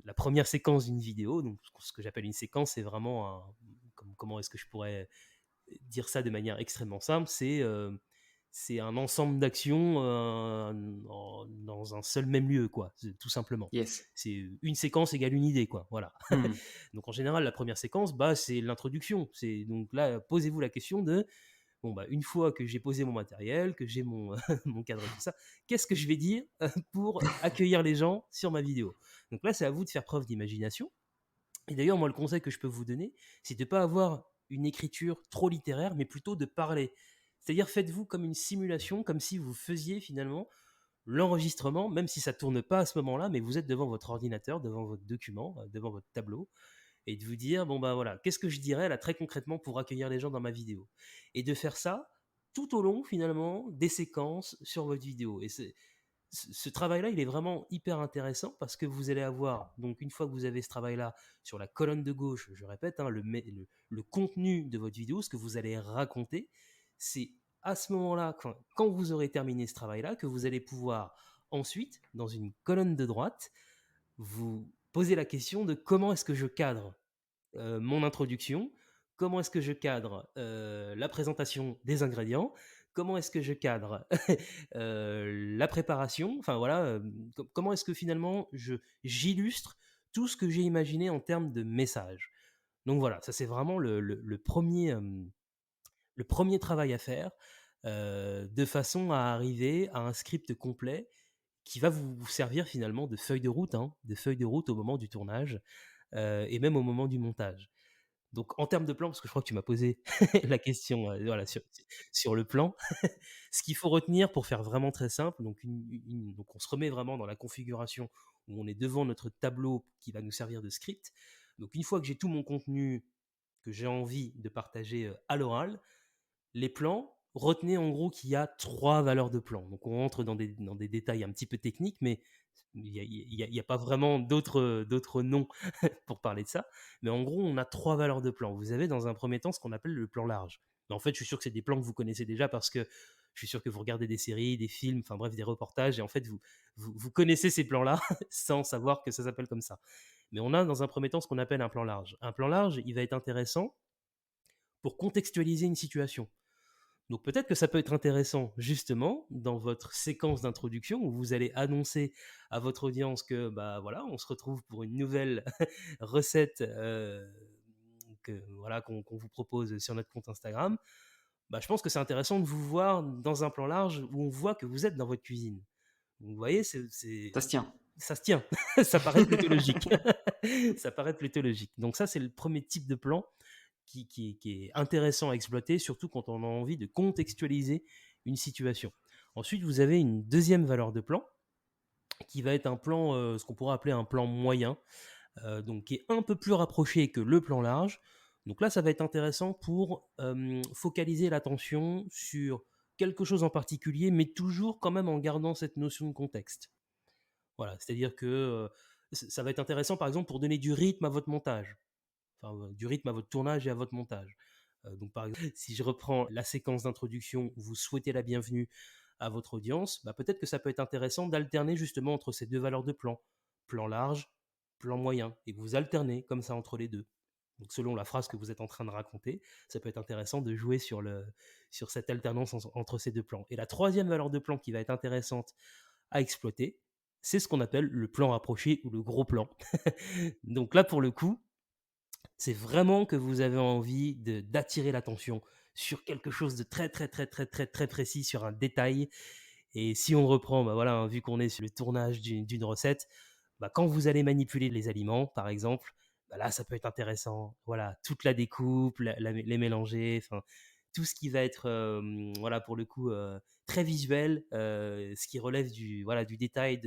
la première séquence d'une vidéo, donc ce que j'appelle une séquence, c'est vraiment comment est-ce que je pourrais dire ça de manière extrêmement simple, c'est un ensemble d'actions dans un seul même lieu, quoi, tout simplement. Yes. C'est une séquence égale une idée, quoi, voilà. Mmh. Donc en général, la première séquence, bah, c'est l'introduction. C'est donc là, posez-vous la question de bon, bah, une fois que j'ai posé mon matériel, que j'ai mon, mon cadre et tout ça, qu'est-ce que je vais dire pour accueillir les gens sur ma vidéo? Donc là, c'est à vous de faire preuve d'imagination. Et d'ailleurs, moi, le conseil que je peux vous donner, c'est de ne pas avoir une écriture trop littéraire, mais plutôt de parler. C'est-à-dire, faites-vous comme une simulation, comme si vous faisiez finalement l'enregistrement, même si ça ne tourne pas à ce moment-là, mais vous êtes devant votre ordinateur, devant votre document, devant votre tableau, et de vous dire, bon ben voilà, qu'est-ce que je dirais là très concrètement pour accueillir les gens dans ma vidéo? Et de faire ça tout au long finalement des séquences sur votre vidéo. Et ce travail-là, il est vraiment hyper intéressant parce que vous allez avoir, donc une fois que vous avez ce travail-là sur la colonne de gauche, je répète, hein, le contenu de votre vidéo, ce que vous allez raconter, c'est à ce moment-là, quand vous aurez terminé ce travail-là, que vous allez pouvoir ensuite, dans une colonne de droite, vous poser la question de comment est-ce que je cadre mon introduction, comment est-ce que je cadre la présentation des ingrédients, comment est-ce que je cadre la préparation, enfin voilà, comment est-ce que finalement j'illustre tout ce que j'ai imaginé en termes de message. Donc voilà, ça c'est vraiment le premier travail à faire, de façon à arriver à un script complet qui va vous servir finalement de feuille de route, hein, de feuille de route au moment du tournage et même au moment du montage. Donc en termes de plan, parce que je crois que tu m'as posé la question voilà, sur le plan, ce qu'il faut retenir pour faire vraiment très simple, donc, donc on se remet vraiment dans la configuration où on est devant notre tableau qui va nous servir de script. Donc une fois que j'ai tout mon contenu que j'ai envie de partager à l'oral, les plans, retenez en gros qu'il y a 3 valeurs de plan. Donc on rentre dans des détails un petit peu techniques, mais il y a pas vraiment d'autres noms pour parler de ça. Mais en gros, on a 3 valeurs de plan. Vous avez dans un premier temps ce qu'on appelle le plan large. Mais en fait, je suis sûr que c'est des plans que vous connaissez déjà parce que je suis sûr que vous regardez des séries, des films, enfin bref, des reportages, et en fait, vous connaissez ces plans-là sans savoir que ça s'appelle comme ça. Mais on a dans un premier temps ce qu'on appelle un plan large. Un plan large, il va être intéressant pour contextualiser une situation. Donc peut-être que ça peut être intéressant justement dans votre séquence d'introduction où vous allez annoncer à votre audience que bah voilà, on se retrouve pour une nouvelle recette voilà qu'on vous propose sur notre compte Instagram. Bah, je pense que c'est intéressant de vous voir dans un plan large où on voit que vous êtes dans votre cuisine. Vous voyez, Ça se tient. ça se tient, ça paraît plutôt logique. Ça paraît plutôt logique. Donc ça, c'est le premier type de plan qui est intéressant à exploiter, surtout quand on a envie de contextualiser une situation. Ensuite, vous avez une deuxième valeur de plan, qui va être un plan, ce qu'on pourrait appeler un plan moyen, donc qui est un peu plus rapproché que le plan large. Donc là, ça va être intéressant pour focaliser l'attention sur quelque chose en particulier, mais toujours quand même en gardant cette notion de contexte. Voilà, c'est-à-dire que ça va être intéressant, par exemple, pour donner du rythme à votre montage. Enfin, du rythme à votre tournage et à votre montage. Donc par exemple, si je reprends la séquence d'introduction où vous souhaitez la bienvenue à votre audience, bah, peut-être que ça peut être intéressant d'alterner justement entre ces deux valeurs de plan. Plan large, plan moyen. Et vous alternez comme ça entre les deux. Donc selon la phrase que vous êtes en train de raconter, ça peut être intéressant de jouer sur cette alternance entre ces deux plans. Et la troisième valeur de plan qui va être intéressante à exploiter, c'est ce qu'on appelle le plan rapproché ou le gros plan. Donc là, pour le coup, c'est vraiment que vous avez envie d'attirer l'attention sur quelque chose de très très très très très très précis, sur un détail. Et si on reprend, bah voilà, hein, vu qu'on est sur le tournage d'une recette, bah quand vous allez manipuler les aliments, par exemple, bah là ça peut être intéressant. Voilà, toute la découpe, les mélanger, enfin tout ce qui va être, voilà, pour le coup, très visuel, ce qui relève du détail,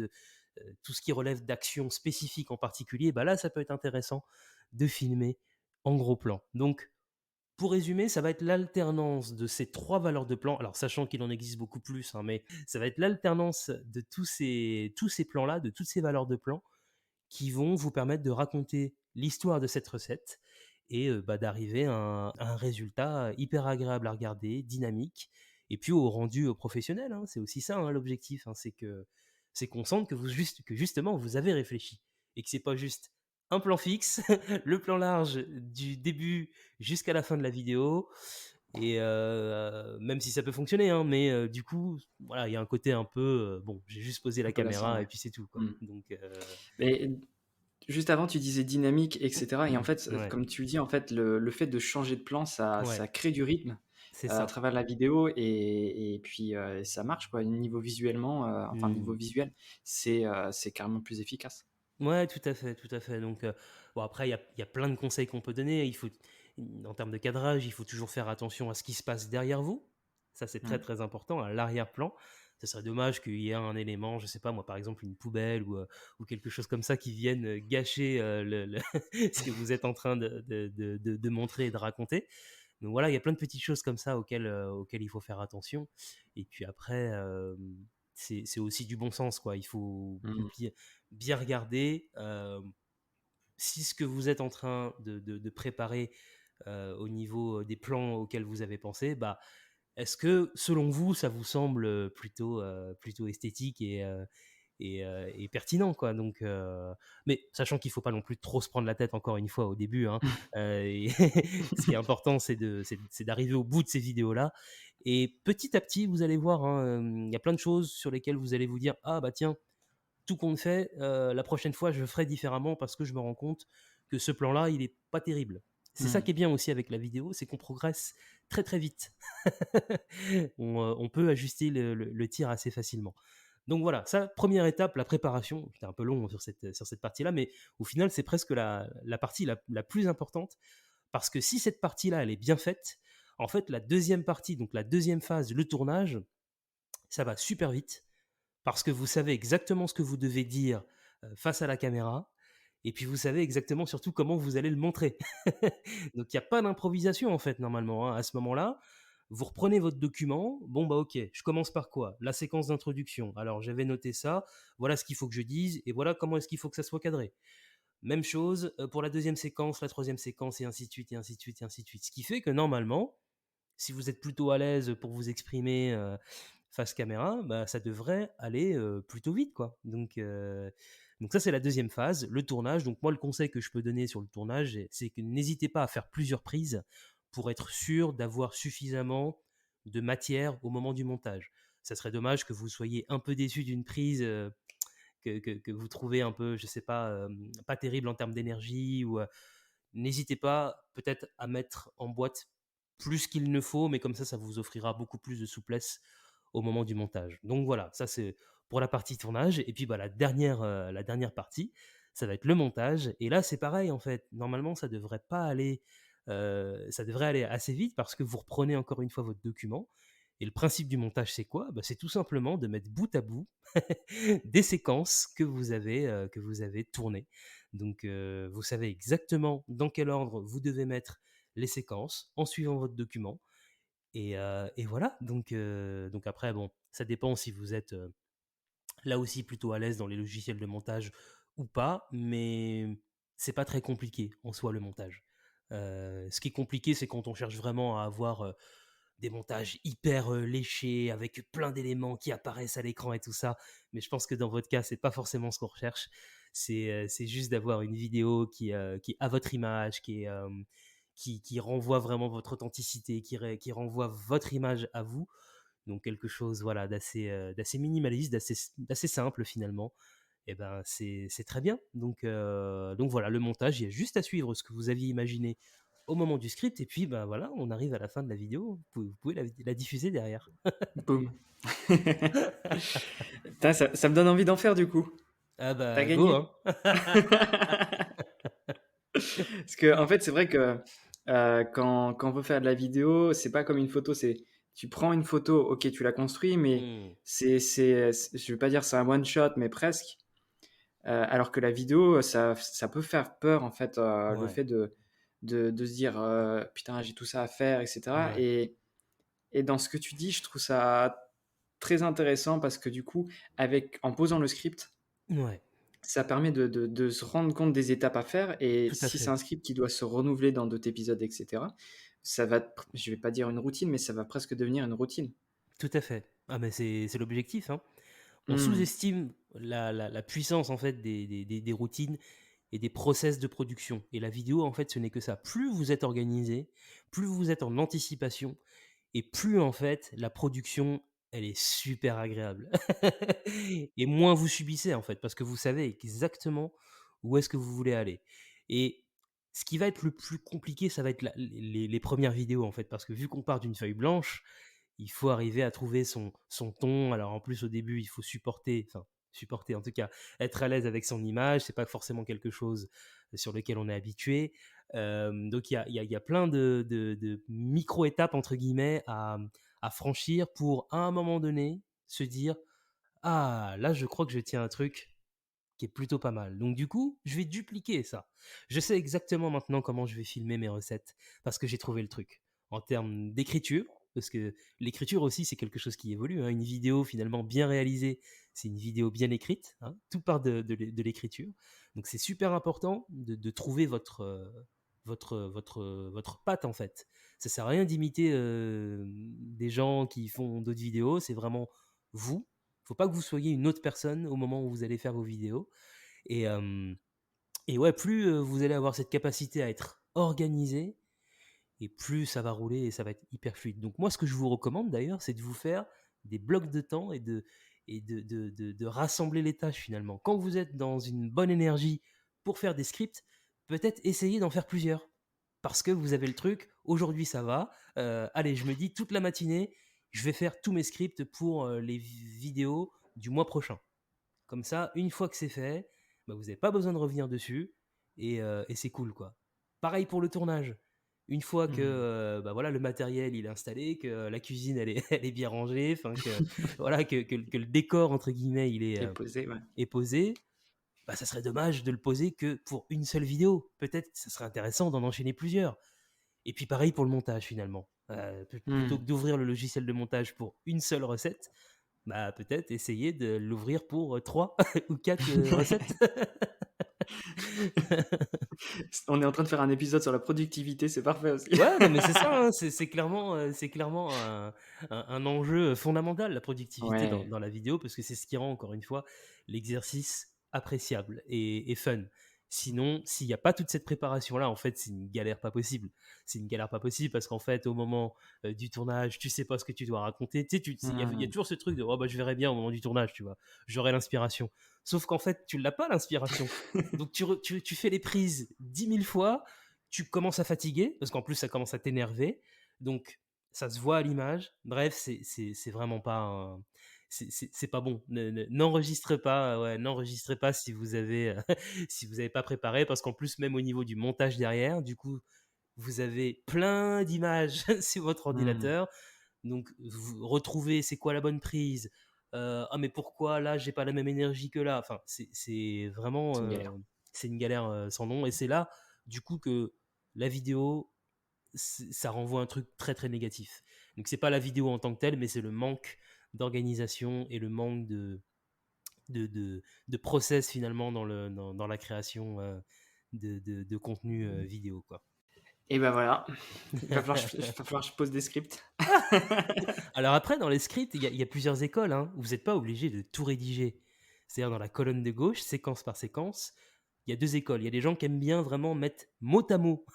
tout ce qui relève d'actions spécifiques en particulier, bah là ça peut être intéressant de filmer en gros plan. Donc, pour résumer, ça va être l'alternance de ces 3 valeurs de plan. Alors, sachant qu'il en existe beaucoup plus, hein, mais ça va être l'alternance de tous ces plans-là, de toutes ces valeurs de plan, qui vont vous permettre de raconter l'histoire de cette recette et bah, d'arriver à un résultat hyper agréable à regarder, dynamique, et puis au rendu professionnel. Hein. C'est aussi ça, hein, l'objectif. Hein, c'est qu'on sente que justement vous avez réfléchi et que c'est pas juste un plan fixe, le plan large du début jusqu'à la fin de la vidéo. Et même si ça peut fonctionner, hein, mais du coup, voilà, il y a un côté un peu bon, j'ai juste posé la Un peu lassant, caméra et ouais. puis c'est tout, quoi. Mm. Donc Mais juste avant, tu disais dynamique, etc. Et en fait, ouais, comme tu dis, en fait, le fait de changer de plan, ça ouais, crée du rythme c'est à ça. travers la vidéo et puis ça marche, quoi. Niveau visuellement, enfin, niveau Mmh. visuel, c'est carrément plus efficace. Ouais, tout à fait, tout à fait. Donc, bon, après, il y a plein de conseils qu'on peut donner. En termes de cadrage, il faut toujours faire attention à ce qui se passe derrière vous. Ça, c'est très, Mm. très important, à l'arrière-plan. Ce serait dommage qu'il y ait un élément, je sais pas moi, par exemple une poubelle ou quelque chose comme ça qui vienne gâcher ce que vous êtes en train de montrer et de raconter. Donc voilà, il y a plein de petites choses comme ça auxquelles il faut faire attention. Et puis après, c'est aussi du bon sens, quoi. Il faut Mmh. bien regarder si ce que vous êtes en train de préparer au niveau des plans auxquels vous avez pensé, bah, est-ce que, selon vous, ça vous semble plutôt esthétique et pertinent, quoi. Donc, mais sachant qu'il ne faut pas non plus trop se prendre la tête, encore une fois, au début, hein. Et ce qui est important, c'est d'arriver au bout de ces vidéos-là. Et petit à petit, vous allez voir, hein, il y a plein de choses sur lesquelles vous allez vous dire, ah bah tiens, tout compte fait, la prochaine fois, je ferai différemment parce que je me rends compte que ce plan-là, il est pas terrible. C'est ça Mmh. qui est bien aussi avec la vidéo, c'est qu'on progresse très très vite. On peut ajuster le tir assez facilement. Donc voilà, ça, première étape, la préparation. C'était un peu long sur cette partie-là, mais au final, c'est presque la partie la plus importante, parce que si cette partie-là, elle est bien faite, en fait, la deuxième partie, donc la deuxième phase, le tournage, ça va super vite parce que vous savez exactement ce que vous devez dire face à la caméra, et puis vous savez exactement surtout comment vous allez le montrer. Donc il n'y a pas d'improvisation en fait normalement, hein. À ce moment-là, vous reprenez votre document, bon bah ok, je commence par quoi? La séquence d'introduction. Alors j'avais noté ça, voilà ce qu'il faut que je dise, et voilà comment est-ce qu'il faut que ça soit cadré. Même chose pour la deuxième séquence, la troisième séquence, et ainsi de suite, et ainsi de suite, et ainsi de suite. Ce qui fait que normalement, si vous êtes plutôt à l'aise pour vous exprimer face caméra, bah, ça devrait aller plutôt vite, quoi. Donc ça, c'est la deuxième phase, le tournage. Donc moi, le conseil que je peux donner sur le tournage, c'est que n'hésitez pas à faire plusieurs prises pour être sûr d'avoir suffisamment de matière au moment du montage. Ça serait dommage que vous soyez un peu déçu d'une prise que vous trouvez un peu, je sais pas, pas terrible en termes d'énergie, ou n'hésitez pas peut-être à mettre en boîte plus qu'il ne faut, mais comme ça vous offrira beaucoup plus de souplesse au moment du montage. Donc voilà, ça c'est pour la partie tournage. Et puis bah, la dernière partie, ça va être le montage. Et là, c'est pareil en fait. Normalement, ça devrait aller assez vite parce que vous reprenez encore une fois votre document. Et le principe du montage, c'est quoi? Bah, c'est tout simplement de mettre bout à bout des séquences que vous avez tournées. Donc, vous savez exactement dans quel ordre vous devez mettre les séquences en suivant votre document. Et voilà. Donc après, bon, ça dépend si vous êtes là aussi plutôt à l'aise dans les logiciels de montage ou pas, mais c'est pas très compliqué en soi le montage. Ce qui est compliqué, c'est quand on cherche vraiment à avoir des montages hyper léchés avec plein d'éléments qui apparaissent à l'écran et tout ça. Mais je pense que dans votre cas, c'est pas forcément ce qu'on recherche. C'est juste d'avoir une vidéo qui a votre image, qui renvoie vraiment votre authenticité, qui renvoie votre image à vous. Donc quelque chose, voilà, d'assez minimaliste, d'assez simple finalement. Et ben c'est très bien. Donc voilà, le montage, il y a juste à suivre ce que vous aviez imaginé au moment du script, et puis ben voilà, on arrive à la fin de la vidéo. Vous pouvez la diffuser derrière. Boum. Putain, ça me donne envie d'en faire du coup. Ah T'as bah go, gagné. hein. Parce que en fait, c'est vrai que quand on veut faire de la vidéo, c'est pas comme une photo. C'est tu prends une photo, ok, tu la construis, mais Hmm, je vais pas dire c'est un one shot, mais presque. Alors que la vidéo, ça peut faire peur en fait, le ouais, fait de se dire putain, j'ai tout ça à faire, etc. ouais, Et dans ce que tu dis, je trouve ça très intéressant parce que du coup, en posant le script, ouais, ça permet de se rendre compte des étapes à faire. Et tout à si c'est fait, un script qui doit se renouveler dans d'autres épisodes, etc., je vais pas dire une routine, mais ça va presque devenir une routine. tout à fait. Ah mais c'est l'objectif, hein. On Hmm. sous-estime la puissance en fait des routines et des process de production. Et la vidéo, en fait, ce n'est que ça. Plus vous êtes organisé, plus vous êtes en anticipation, et plus en fait la production, elle est super agréable. Et moins vous subissez en fait, parce que vous savez exactement où est-ce que vous voulez aller. Et ce qui va être le plus compliqué, ça va être les premières vidéos en fait, parce que vu qu'on part d'une feuille blanche, il faut arriver à trouver son ton. Alors en plus au début, il faut supporter en tout cas, être à l'aise avec son image, c'est pas forcément quelque chose sur lequel on est habitué. Donc il y a plein de micro-étapes entre guillemets à franchir pour à un moment donné se dire ah là je crois que je tiens un truc qui est plutôt pas mal. Donc du coup, je vais dupliquer ça. Je sais exactement maintenant comment je vais filmer mes recettes parce que j'ai trouvé le truc. En termes d'écriture, parce que l'écriture aussi, c'est quelque chose qui évolue. Hein. Une vidéo finalement bien réalisée, c'est une vidéo bien écrite. Hein. Tout part de l'écriture. Donc c'est super important de trouver votre patte en fait. Ça sert à rien d'imiter des gens qui font d'autres vidéos. C'est vraiment vous. Faut pas que vous soyez une autre personne au moment où vous allez faire vos vidéos. Et, et ouais, plus vous allez avoir cette capacité à être organisé, et plus ça va rouler et ça va être hyper fluide. Donc moi, ce que je vous recommande d'ailleurs, c'est de vous faire des blocs de temps et de rassembler les tâches finalement. Quand vous êtes dans une bonne énergie pour faire des scripts, peut-être essayer d'en faire plusieurs. Parce que vous avez le truc, aujourd'hui ça va, allez, je me dis toute la matinée, je vais faire tous mes scripts pour les vidéos du mois prochain. Comme ça, une fois que c'est fait, bah, vous n'avez pas besoin de revenir dessus et c'est cool quoi. Pareil pour le tournage. Une fois que bah, voilà, le matériel il est installé, que la cuisine elle est, elle est bien rangée, que, voilà, que le décor entre guillemets il est posé, ouais. est posé, bah, ça serait dommage de le poser que pour une seule vidéo. Peut-être ça serait intéressant d'en enchaîner plusieurs. Et puis pareil pour le montage finalement. Plutôt que d'ouvrir le logiciel de montage pour une seule recette, bah, peut-être essayer de l'ouvrir pour 3 ou 4 recettes. On est en train de faire un épisode sur la productivité, c'est parfait aussi. Ouais, non, mais c'est ça, hein, c'est clairement un enjeu fondamental, la productivité Ouais. dans la vidéo, parce que c'est ce qui rend, encore une fois, l'exercice appréciable et fun. Sinon, s'il n'y a pas toute cette préparation-là, en fait, c'est une galère pas possible. C'est une galère pas possible parce qu'en fait, au moment du tournage, tu sais pas ce que tu dois raconter. Tu sais, il y a toujours ce truc de oh, bah, je verrai bien au moment du tournage, tu vois. J'aurai l'inspiration. Sauf qu'en fait, tu l'as pas, l'inspiration. Donc, tu fais les prises 10 000 fois, tu commences à fatiguer, parce qu'en plus, ça commence à t'énerver. Donc, ça se voit à l'image. Bref, c'est vraiment pas c'est pas bon. N'enregistrez pas, ouais, n'enregistrez pas si vous avez si vous n'avez pas préparé, parce qu'en plus, même au niveau du montage derrière, du coup, vous avez plein d'images sur votre ordinateur. Donc, vous retrouvez c'est quoi la bonne prise. Ah, mais pourquoi là, j'ai pas la même énergie que là. Enfin, c'est vraiment C'est une galère. c'est une galère sans nom. Et c'est là, du coup, que la vidéo, ça renvoie un truc très très négatif. Donc c'est pas la vidéo en tant que telle, mais c'est le manque d'organisation et le manque de process finalement dans la création de contenu vidéo quoi. Et ben voilà, il va falloir que je pose des scripts. Alors après, dans les scripts, il y a plusieurs écoles. Hein. Vous n'êtes pas obligé de tout rédiger. C'est-à-dire dans la colonne de gauche, séquence par séquence, il y a deux écoles. Il y a des gens qui aiment bien vraiment mettre mot à mot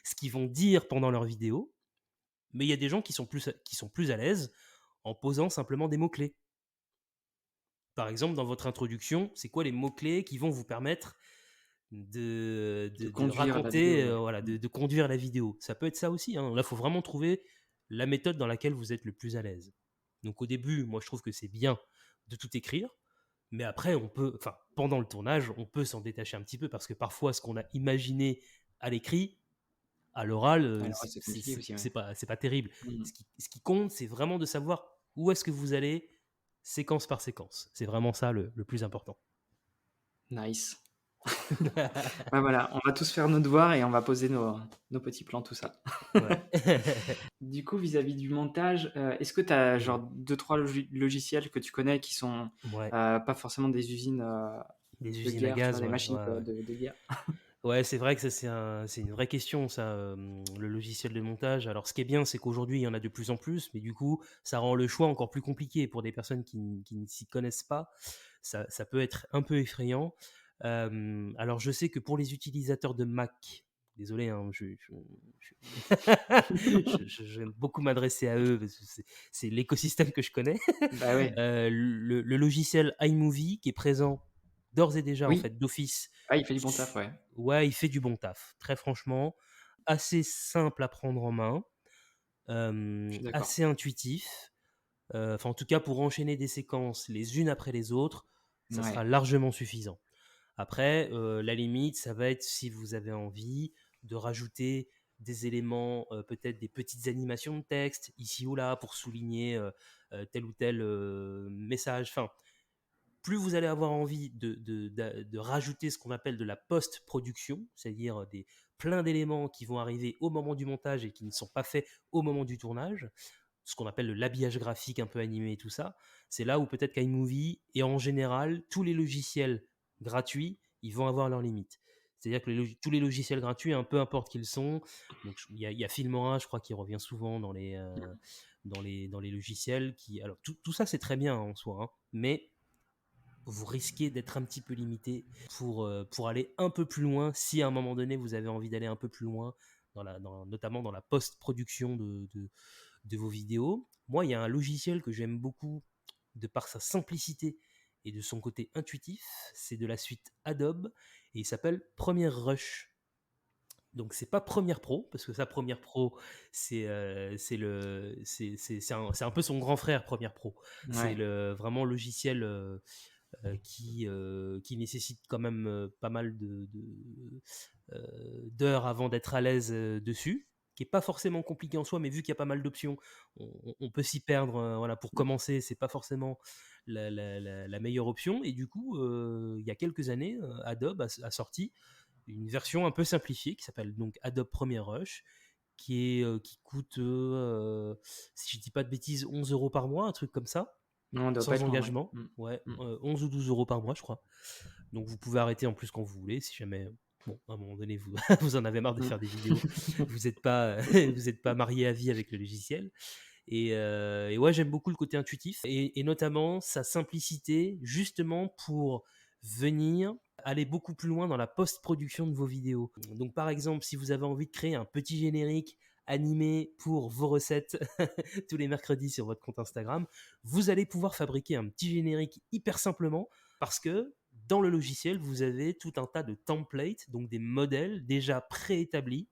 ce qu'ils vont dire pendant leur vidéo. Mais il y a des gens qui sont plus à l'aise en posant simplement des mots-clés. Par exemple, dans votre introduction, c'est quoi les mots-clés qui vont vous permettre de conduire la raconter, vidéo, ouais. voilà, de conduire la vidéo. Ça peut être ça aussi. Hein. Là, il faut vraiment trouver la méthode dans laquelle vous êtes le plus à l'aise. Donc au début, moi, je trouve que c'est bien de tout écrire. Mais après, pendant le tournage, on peut s'en détacher un petit peu parce que parfois, ce qu'on a imaginé à l'écrit, à l'oral, Ouais, c'est compliqué aussi, ouais. c'est pas terrible. Ce qui compte, c'est vraiment de savoir où est-ce que vous allez, séquence par séquence. C'est vraiment ça le plus important. Nice. Ouais, voilà, on va tous faire nos devoirs et on va poser nos petits plans, tout ça. Ouais. Du coup, vis-à-vis du montage, est-ce que tu as genre 2-3 logiciels que tu connais qui sont Ouais. pas forcément des usines Des de usines guerre, à gaz, tu vois, des ouais, machines ouais. de guerre? Ouais, c'est vrai que ça, c'est une vraie question, ça, le logiciel de montage. Alors, ce qui est bien, c'est qu'aujourd'hui, il y en a de plus en plus, mais du coup, ça rend le choix encore plus compliqué pour des personnes qui ne s'y connaissent pas. Ça peut être un peu effrayant. Alors, je sais que pour les utilisateurs de Mac, désolé, hein, je vais beaucoup m'adresser à eux, parce que c'est l'écosystème que je connais. Bah ouais. Le logiciel iMovie, qui est présent d'ores et déjà, en Oui. fait, d'office. Ah, il fait du bon taf, ouais. Ouais, il fait du bon taf, très franchement. Assez simple à prendre en main, Je suis d'accord. assez intuitif. Enfin, en tout cas, pour enchaîner des séquences les unes après les autres, ça sera Ouais. largement suffisant. Après, la limite, ça va être si vous avez envie de rajouter des éléments, peut-être des petites animations de texte, ici ou là, pour souligner tel ou tel message. Enfin, plus vous allez avoir envie de rajouter ce qu'on appelle de la post-production, c'est-à-dire plein d'éléments qui vont arriver au moment du montage et qui ne sont pas faits au moment du tournage, ce qu'on appelle l'habillage graphique un peu animé et tout ça, c'est là où peut-être qu'iMovie et en général, tous les logiciels gratuits, ils vont avoir leurs limites. C'est-à-dire que tous les logiciels gratuits, peu importe qu'ils sont, donc il y a Filmora, je crois, qui revient souvent dans les logiciels. Alors tout ça, c'est très bien en soi, hein, mais vous risquez d'être un petit peu limité pour aller un peu plus loin si à un moment donné vous avez envie d'aller un peu plus loin, notamment dans la post-production de vos vidéos. Moi, il y a un logiciel que j'aime beaucoup de par sa simplicité et de son côté intuitif, c'est de la suite Adobe et il s'appelle Premiere Rush. Donc c'est pas Premiere Pro, parce que ça, Premiere Pro, c'est un peu son grand frère, Premiere Pro. Ouais. C'est vraiment logiciel qui nécessite quand même pas mal d'heures avant d'être à l'aise dessus, qui est pas forcément compliqué en soi, mais vu qu'il y a pas mal d'options, on peut s'y perdre. Voilà, pour commencer, c'est pas forcément la meilleure option. Et du coup, il y a quelques années, Adobe a sorti une version un peu simplifiée qui s'appelle donc Adobe Premiere Rush, qui coûte, si je dis pas de bêtises, 11 € par mois, un truc comme ça. Non, on doit pas Sans être loin, engagement, ouais. 11 ou 12 € par mois, je crois. Donc vous pouvez arrêter en plus quand vous voulez, si jamais, à un moment donné, vous, vous en avez marre de faire des vidéos, vous n'êtes pas marié à vie avec le logiciel. Et ouais, j'aime beaucoup le côté intuitif, et notamment sa simplicité, justement pour venir aller beaucoup plus loin dans la post-production de vos vidéos. Donc par exemple, si vous avez envie de créer un petit générique animé pour vos recettes tous les mercredis sur votre compte Instagram, vous allez pouvoir fabriquer un petit générique hyper simplement, parce que dans le logiciel, vous avez tout un tas de templates, donc des modèles déjà préétablis,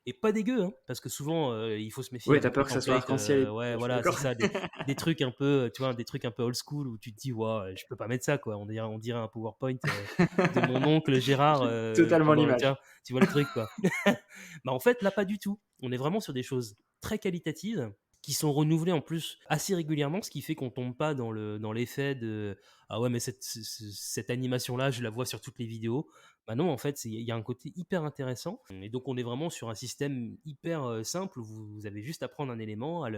et pas dégueu, hein, parce que souvent il faut se méfier. Ouais, t'as peur que ça soit arc-en-ciel. Ouais, voilà, c'est ça, des trucs un peu, tu vois, des trucs un peu old school où tu te dis, ouais, je peux pas mettre ça, quoi. On dirait un PowerPoint de mon oncle Gérard. Totalement l'image. Tu vois le truc, quoi. Bah en fait, là, pas du tout. On est vraiment sur des choses très qualitatives, qui sont renouvelées en plus assez régulièrement, ce qui fait qu'on tombe pas dans l'effet de ah ouais, mais cette animation là, je la vois sur toutes les vidéos. Bah non, en fait, il y a un côté hyper intéressant, et donc on est vraiment sur un système hyper simple où vous avez juste à prendre un élément, à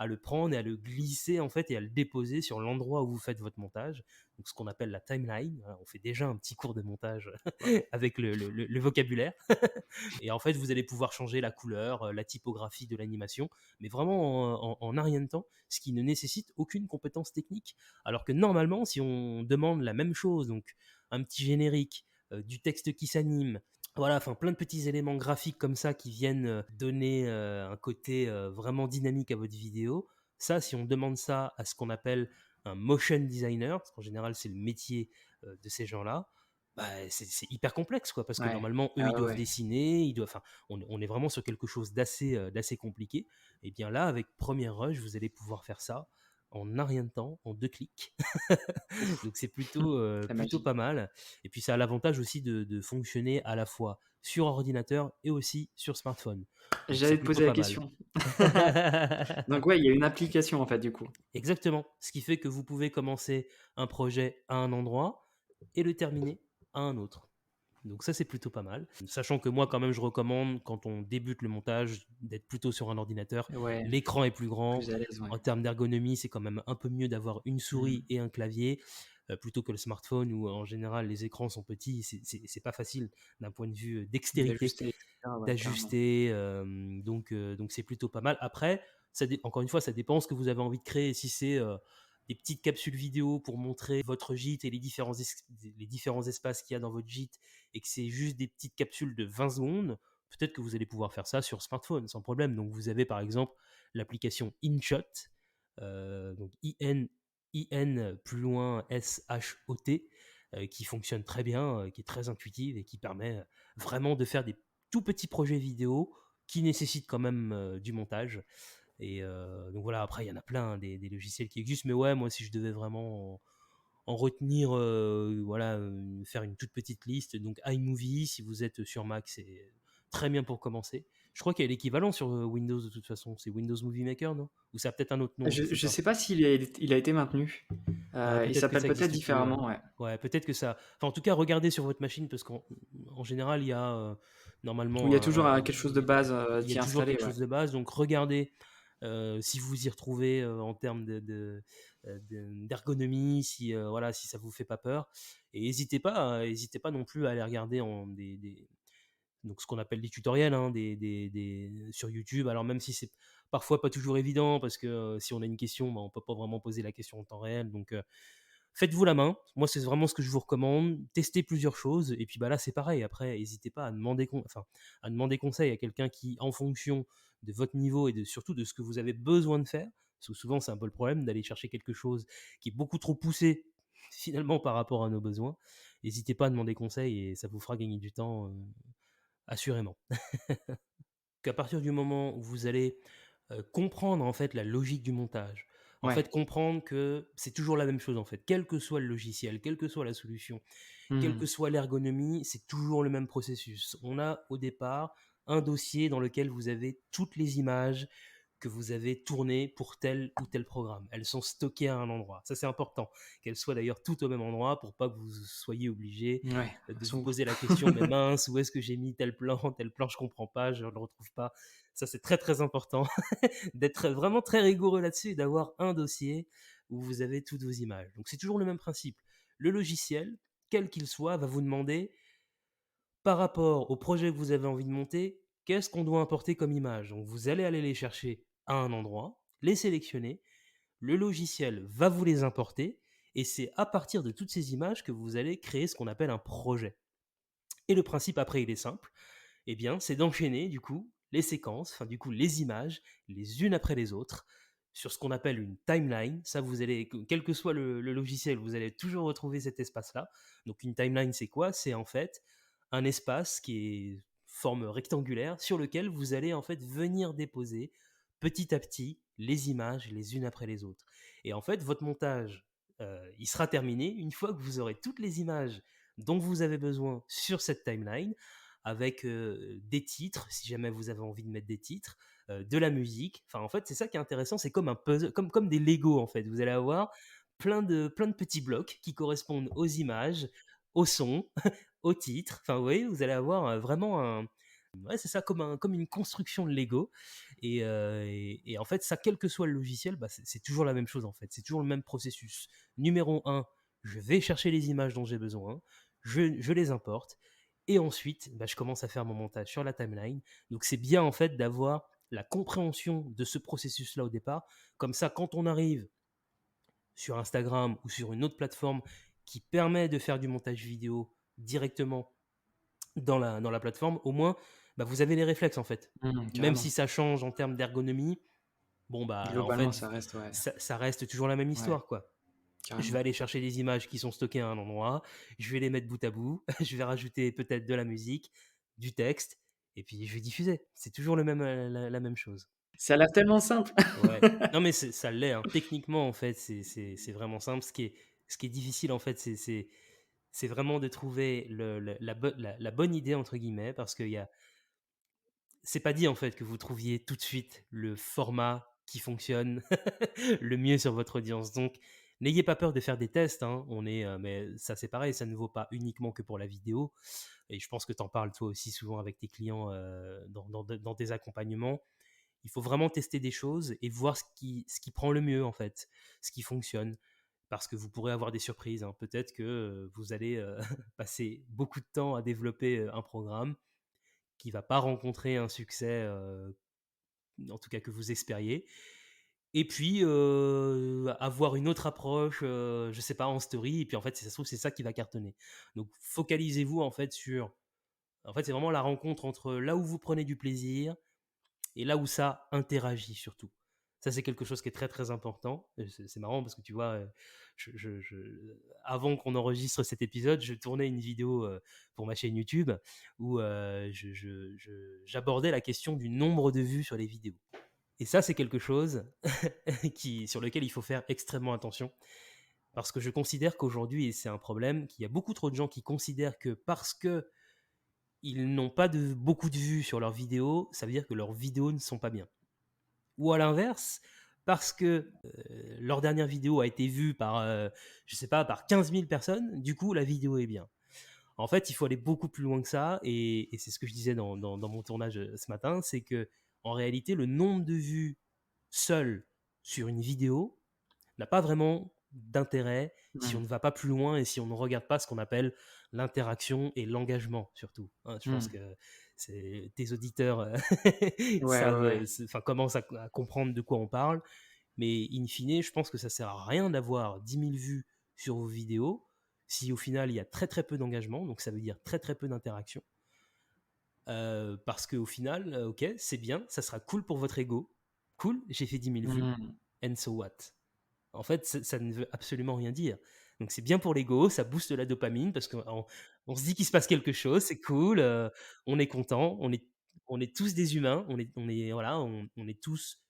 le prendre et à le glisser en fait, et à le déposer sur l'endroit où vous faites votre montage, donc ce qu'on appelle la timeline. Voilà, on fait déjà un petit cours de montage avec le vocabulaire. Et en fait, vous allez pouvoir changer la couleur, la typographie de l'animation, mais vraiment en un rien de temps, ce qui ne nécessite aucune compétence technique. Alors que normalement, si on demande la même chose, donc un petit générique, du texte qui s'anime, voilà, enfin plein de petits éléments graphiques comme ça qui viennent donner un côté vraiment dynamique à votre vidéo. Ça, si on demande ça à ce qu'on appelle un motion designer, parce qu'en général c'est le métier de ces gens-là, bah, c'est hyper complexe, quoi, parce que normalement eux ils doivent dessiner, on est vraiment sur quelque chose d'assez compliqué. Et bien là, avec Premiere Rush, vous allez pouvoir faire ça en un rien de temps, en 2 clics. Donc c'est plutôt pas mal. Et puis ça a l'avantage aussi de fonctionner à la fois sur ordinateur et aussi sur smartphone. J'allais te poser la question. Donc ouais, il y a une application en fait du coup. Exactement. Ce qui fait que vous pouvez commencer un projet à un endroit et le terminer à un autre. Donc ça, c'est plutôt pas mal. Sachant que moi, quand même, je recommande, quand on débute le montage, d'être plutôt sur un ordinateur. Ouais, l'écran est plus grand. plus à l'aise, ouais. En termes d'ergonomie, c'est quand même un peu mieux d'avoir une souris et un clavier, plutôt que le smartphone où, en général, les écrans sont petits. C'est pas facile d'un point de vue dextérité d'ajuster. Donc c'est plutôt pas mal. Après, encore une fois, ça dépend ce que vous avez envie de créer. Si c'est des petites capsules vidéo pour montrer votre gîte et les différents espaces qu'il y a dans votre gîte, et que c'est juste des petites capsules de 20 secondes, peut-être que vous allez pouvoir faire ça sur smartphone sans problème. Donc vous avez par exemple l'application InShot, donc IN plus loin SHOT, qui fonctionne très bien, qui est très intuitive et qui permet vraiment de faire des tout petits projets vidéo qui nécessitent quand même du montage. Et donc voilà, après il y en a plein, des logiciels qui existent, mais ouais, moi si je devais vraiment en retenir, faire une toute petite liste, donc iMovie, si vous êtes sur Mac, c'est très bien pour commencer. Je crois qu'il y a l'équivalent sur Windows de toute façon, c'est Windows Movie Maker, non? Ou ça a peut-être un autre nom? Je sais pas s'il a été maintenu. Il s'appelle peut-être différemment, ouais. Ouais, peut-être que ça... Enfin, en tout cas, regardez sur votre machine, parce qu'en général, il y a normalement... Il y a toujours quelque chose de base il y a toujours quelque chose de base, donc regardez si vous y retrouvez en termes d'ergonomie, si, voilà, si ça vous fait pas peur. Et n'hésitez pas non plus à aller regarder donc ce qu'on appelle des tutoriels, hein, sur YouTube. Alors même si c'est parfois pas toujours évident, parce que si on a une question, bah, on peut pas vraiment poser la question en temps réel. Donc faites-vous la main. Moi, c'est vraiment ce que je vous recommande. Testez plusieurs choses. Et puis bah, là, c'est pareil. Après, n'hésitez pas à à demander conseil à quelqu'un qui, en fonction de votre niveau et surtout de ce que vous avez besoin de faire, parce que souvent, c'est un peu le problème d'aller chercher quelque chose qui est beaucoup trop poussé finalement par rapport à nos besoins. N'hésitez pas à demander conseil et ça vous fera gagner du temps, assurément. Qu'à partir du moment où vous allez comprendre en fait la logique du montage, en Ouais. fait comprendre que c'est toujours la même chose en fait, quel que soit le logiciel, quelle que soit la solution, quelle que Mmh. soit l'ergonomie, c'est toujours le même processus. On a au départ un dossier dans lequel vous avez toutes les images que vous avez tournées pour tel ou tel programme. Elles sont stockées à un endroit. Ça, c'est important. Qu'elles soient d'ailleurs toutes au même endroit pour pas que vous soyez obligé Ouais, de vous sont poser la question, mais mince, où est-ce que j'ai mis tel plan, je comprends pas, je ne le retrouve pas. Ça, c'est très très important d'être vraiment très rigoureux là-dessus et d'avoir un dossier où vous avez toutes vos images. Donc c'est toujours le même principe. Le logiciel, quel qu'il soit, va vous demander, par rapport au projet que vous avez envie de monter, qu'est-ce qu'on doit importer comme image. Donc vous allez aller les chercher à un endroit, les sélectionner, le logiciel va vous les importer, et c'est à partir de toutes ces images que vous allez créer ce qu'on appelle un projet. Et le principe après, il est simple, eh bien, c'est d'enchaîner du coup les séquences, enfin du coup les images, les unes après les autres, sur ce qu'on appelle une timeline. Ça, vous allez, quel que soit le logiciel, vous allez toujours retrouver cet espace-là. Donc une timeline, c'est quoi? C'est en fait un espace qui est forme rectangulaire sur lequel vous allez en fait venir déposer petit à petit les images les unes après les autres. Et en fait, votre montage, il sera terminé une fois que vous aurez toutes les images dont vous avez besoin sur cette timeline, avec des titres, si jamais vous avez envie de mettre des titres, de la musique. Enfin, en fait, c'est ça qui est intéressant, c'est comme un puzzle, comme des Lego, en fait. Vous allez avoir plein de petits blocs qui correspondent aux images, au son, au titre. Enfin, vous voyez, vous allez avoir vraiment un... Ouais, c'est ça, comme une construction de Lego. Et en fait, ça, quel que soit le logiciel, bah, c'est toujours la même chose, en fait. C'est toujours le même processus. Numéro un, je vais chercher les images dont j'ai besoin, je les importe, et ensuite, bah, je commence à faire mon montage sur la timeline. Donc c'est bien en fait d'avoir la compréhension de ce processus-là au départ. Comme ça, quand on arrive sur Instagram ou sur une autre plateforme qui permet de faire du montage vidéo directement dans la plateforme, au moins, bah, vous avez les réflexes en fait. Même Carrément. si ça change en termes d'ergonomie, bon bah en Globalement, fait, ça reste, ouais. ça reste toujours la même Ouais, histoire quoi. Je vais carrément. aller chercher des images qui sont stockées à un endroit, je vais les mettre bout à bout, je vais rajouter peut-être de la musique, du texte, et puis je vais diffuser. C'est toujours la même chose. Ça a l'air tellement simple. Ouais. Non, mais ça l'est, hein. Techniquement, en fait, c'est vraiment simple. Ce qui est difficile, en fait, c'est vraiment de trouver la bonne idée, entre guillemets, parce qu'il y a, c'est pas dit en fait que vous trouviez tout de suite le format qui fonctionne le mieux sur votre audience. Donc, n'ayez pas peur de faire des tests, hein. Mais ça c'est pareil, ça ne vaut pas uniquement que pour la vidéo. Et je pense que tu en parles toi aussi souvent avec tes clients dans tes accompagnements. Il faut vraiment tester des choses et voir ce qui prend le mieux en fait, ce qui fonctionne. Parce que vous pourrez avoir des surprises, hein. Peut-être que vous allez passer beaucoup de temps à développer un programme qui va pas rencontrer un succès, en tout cas que vous espériez. Et puis avoir une autre approche, je sais pas, en story. Et puis en fait, si ça se trouve, c'est ça qui va cartonner. Donc focalisez-vous en fait sur. En fait, c'est vraiment la rencontre entre là où vous prenez du plaisir et là où ça interagit surtout. Ça, c'est quelque chose qui est très très important. C'est marrant parce que tu vois, avant qu'on enregistre cet épisode, je tournais une vidéo pour ma chaîne YouTube où j'abordais la question du nombre de vues sur les vidéos. Et ça, c'est quelque chose sur lequel il faut faire extrêmement attention. Parce que je considère qu'aujourd'hui, et c'est un problème, qu'il y a beaucoup trop de gens qui considèrent que parce que ils n'ont pas beaucoup de vues sur leurs vidéos, ça veut dire que leurs vidéos ne sont pas bien. Ou à l'inverse, parce que leur dernière vidéo a été vue par, je sais pas, par 15 000 personnes, du coup, la vidéo est bien. En fait, il faut aller beaucoup plus loin que ça, et c'est ce que je disais dans mon tournage ce matin, c'est que en réalité, le nombre de vues seul sur une vidéo n'a pas vraiment d'intérêt si on ne va pas plus loin et si on ne regarde pas ce qu'on appelle l'interaction et l'engagement surtout. Hein, je pense que tes auditeurs Ouais, savent, ouais. commencent à comprendre de quoi on parle, mais in fine, je pense que ça sert à rien d'avoir 10 000 vues sur vos vidéos si au final il y a très très peu d'engagement, donc ça veut dire très très peu d'interaction. Parce qu'au final, ok, c'est bien, ça sera cool pour votre ego. Cool, j'ai fait 10 000 vues, and so what? En fait, ça ne veut absolument rien dire. Donc c'est bien pour l'ego, ça booste la dopamine parce qu'on se dit qu'il se passe quelque chose, c'est cool, on est content, on est tous des humains, voilà, on est tous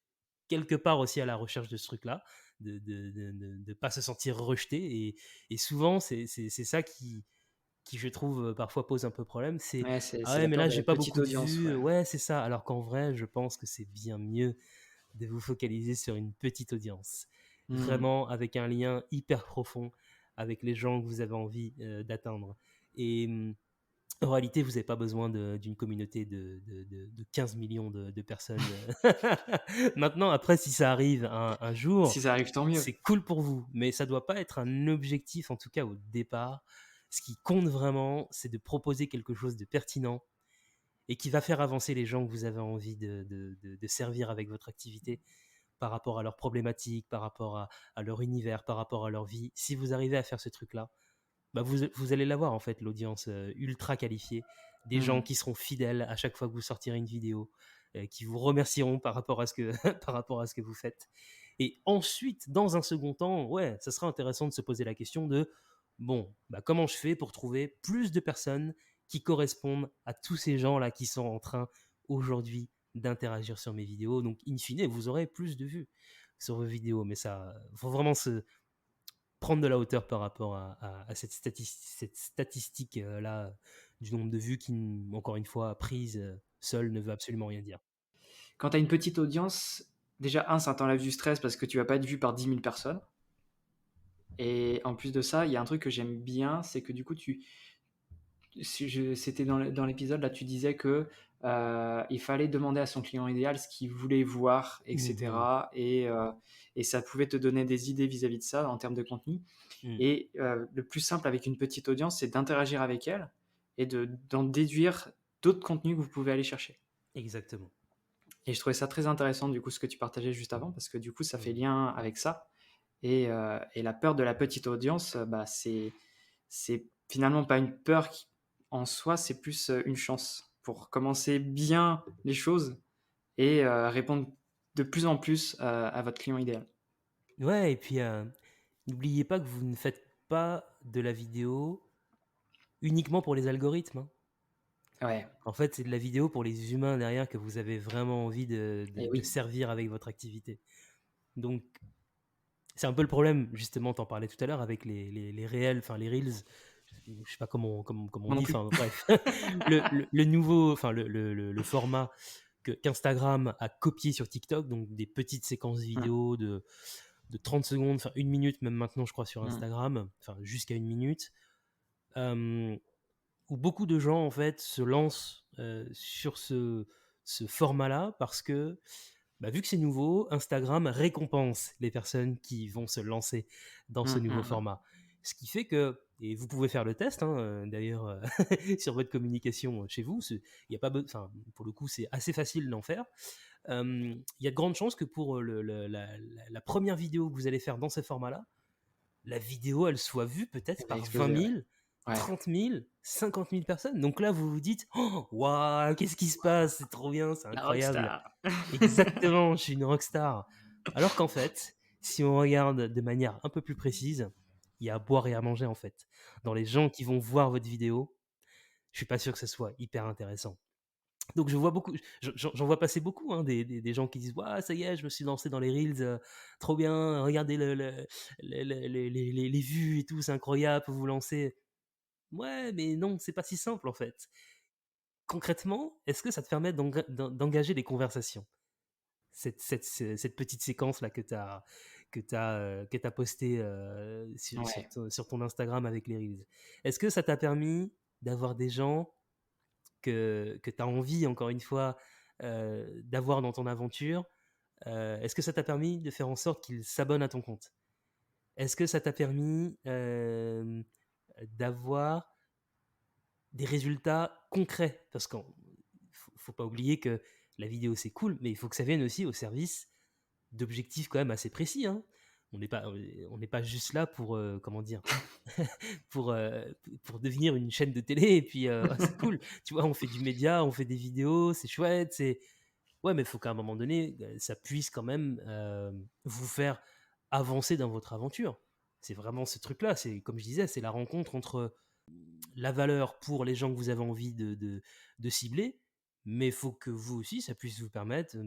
quelque part aussi à la recherche de ce truc-là, de pas se sentir rejeté. Et souvent, c'est ça qui je trouve parfois pose un peu problème, c'est Ouais, ah c'est ouais la mais peur là de j'ai la pas petite beaucoup de audience, vues, ouais. ouais c'est ça, alors qu'en vrai je pense que c'est bien mieux de vous focaliser sur une petite audience, vraiment avec un lien hyper profond avec les gens que vous avez envie d'atteindre. Et en réalité, vous n'avez pas besoin d'une communauté de 15 millions de personnes. Maintenant, après, si ça arrive un jour, Si ça arrive, tant mieux. c'est cool pour vous, mais ça ne doit pas être un objectif, en tout cas au départ. Ce qui compte vraiment, c'est de proposer quelque chose de pertinent et qui va faire avancer les gens que vous avez envie de servir avec votre activité par rapport à leurs problématiques, par rapport à leur univers, par rapport à leur vie. Si vous arrivez à faire ce truc-là, bah vous allez l'avoir en fait, l'audience ultra qualifiée, des gens qui seront fidèles à chaque fois que vous sortirez une vidéo, qui vous remercieront par rapport à ce que, par rapport à ce que vous faites. Et ensuite, dans un second temps, ouais, ça sera intéressant de se poser la question de, bon, bah comment je fais pour trouver plus de personnes qui correspondent à tous ces gens-là qui sont en train aujourd'hui d'interagir sur mes vidéos. Donc, in fine, vous aurez plus de vues sur vos vidéos. Mais ça, faut vraiment prendre de la hauteur par rapport à cette statistique-là du nombre de vues qui, encore une fois, prise seule, ne veut absolument rien dire. Quand tu as une petite audience, déjà, ça t'enlève du stress parce que tu vas pas être vu par 10 000 personnes. Et en plus de ça, il y a un truc que j'aime bien, c'est que du coup, c'était dans l'épisode, là, tu disais que il fallait demander à son client idéal ce qu'il voulait voir, etc. Et ça pouvait te donner des idées vis-à-vis de ça en termes de contenu. Et le plus simple avec une petite audience, c'est d'interagir avec elle et d'en déduire d'autres contenus que vous pouvez aller chercher. Exactement. Et je trouvais ça très intéressant, du coup, ce que tu partageais juste avant, parce que du coup, ça fait lien avec ça. Et la peur de la petite audience, bah, c'est finalement pas une peur en soi, c'est plus une chance pour commencer bien les choses et répondre de plus en plus à votre client idéal. Ouais, et puis n'oubliez pas que vous ne faites pas de la vidéo uniquement pour les algorithmes. Hein. Ouais, En fait, c'est de la vidéo pour les humains derrière que vous avez vraiment envie et de oui. servir avec votre activité. Donc, c'est un peu le problème, justement, t'en parlais tout à l'heure, avec les réels, enfin les reels, je sais pas comment on Moi non dit, plus. enfin bref, le nouveau, enfin le format qu'Instagram a copié sur TikTok, donc des petites séquences vidéo de 30 secondes, enfin 1 minute même maintenant je crois sur Instagram, enfin jusqu'à 1 minute, où beaucoup de gens en fait se lancent sur ce format-là parce que bah, vu que c'est nouveau, Instagram récompense les personnes qui vont se lancer dans ce nouveau format. Ce qui fait que, et vous pouvez faire le test, hein, d'ailleurs, sur votre communication chez vous, y a pas pour le coup, c'est assez facile d'en faire. Il y a de grandes chances que pour la première vidéo que vous allez faire dans ce format-là, la vidéo, elle soit vue peut-être par 20 000, Ouais. 30 000, 50 000 personnes. Donc là, vous vous dites, oh, waouh, qu'est-ce qui se passe? C'est trop bien, c'est La incroyable. rockstar. Exactement, je suis une rockstar. Alors qu'en fait, si on regarde de manière un peu plus précise, il y a à boire et à manger en fait. Dans les gens qui vont voir votre vidéo, je suis pas sûr que ce soit hyper intéressant. Donc je vois beaucoup, j'en vois passer beaucoup, hein, des gens qui disent ouais, ça y est, je me suis lancé dans les reels, trop bien, regardez les vues et tout, c'est incroyable, vous vous lancez. Ouais, mais non, c'est pas si simple en fait. Concrètement, est-ce que ça te permet d'engager des conversations, cette petite séquence là que t'as posté sur ton Instagram avec les reels. Est-ce que ça t'a permis d'avoir des gens que tu as envie, encore une fois, d'avoir dans ton aventure, Est-ce que ça t'a permis de faire en sorte qu'ils s'abonnent à ton compte? Est-ce que ça t'a permis d'avoir des résultats concrets? Parce qu'il faut pas oublier que la vidéo c'est cool, mais il faut que ça vienne aussi au service d'objectifs quand même assez précis, hein. On n'est pas juste là pour comment dire pour, pour devenir une chaîne de télé et puis ah, c'est cool. Tu vois, on fait du média, on fait des vidéos, c'est chouette, c'est ouais, mais il faut qu'à un moment donné, ça puisse quand même vous faire avancer dans votre aventure. C'est vraiment ce truc-là. C'est comme je disais, c'est la rencontre entre la valeur pour les gens que vous avez envie de cibler, mais il faut que vous aussi, ça puisse vous permettre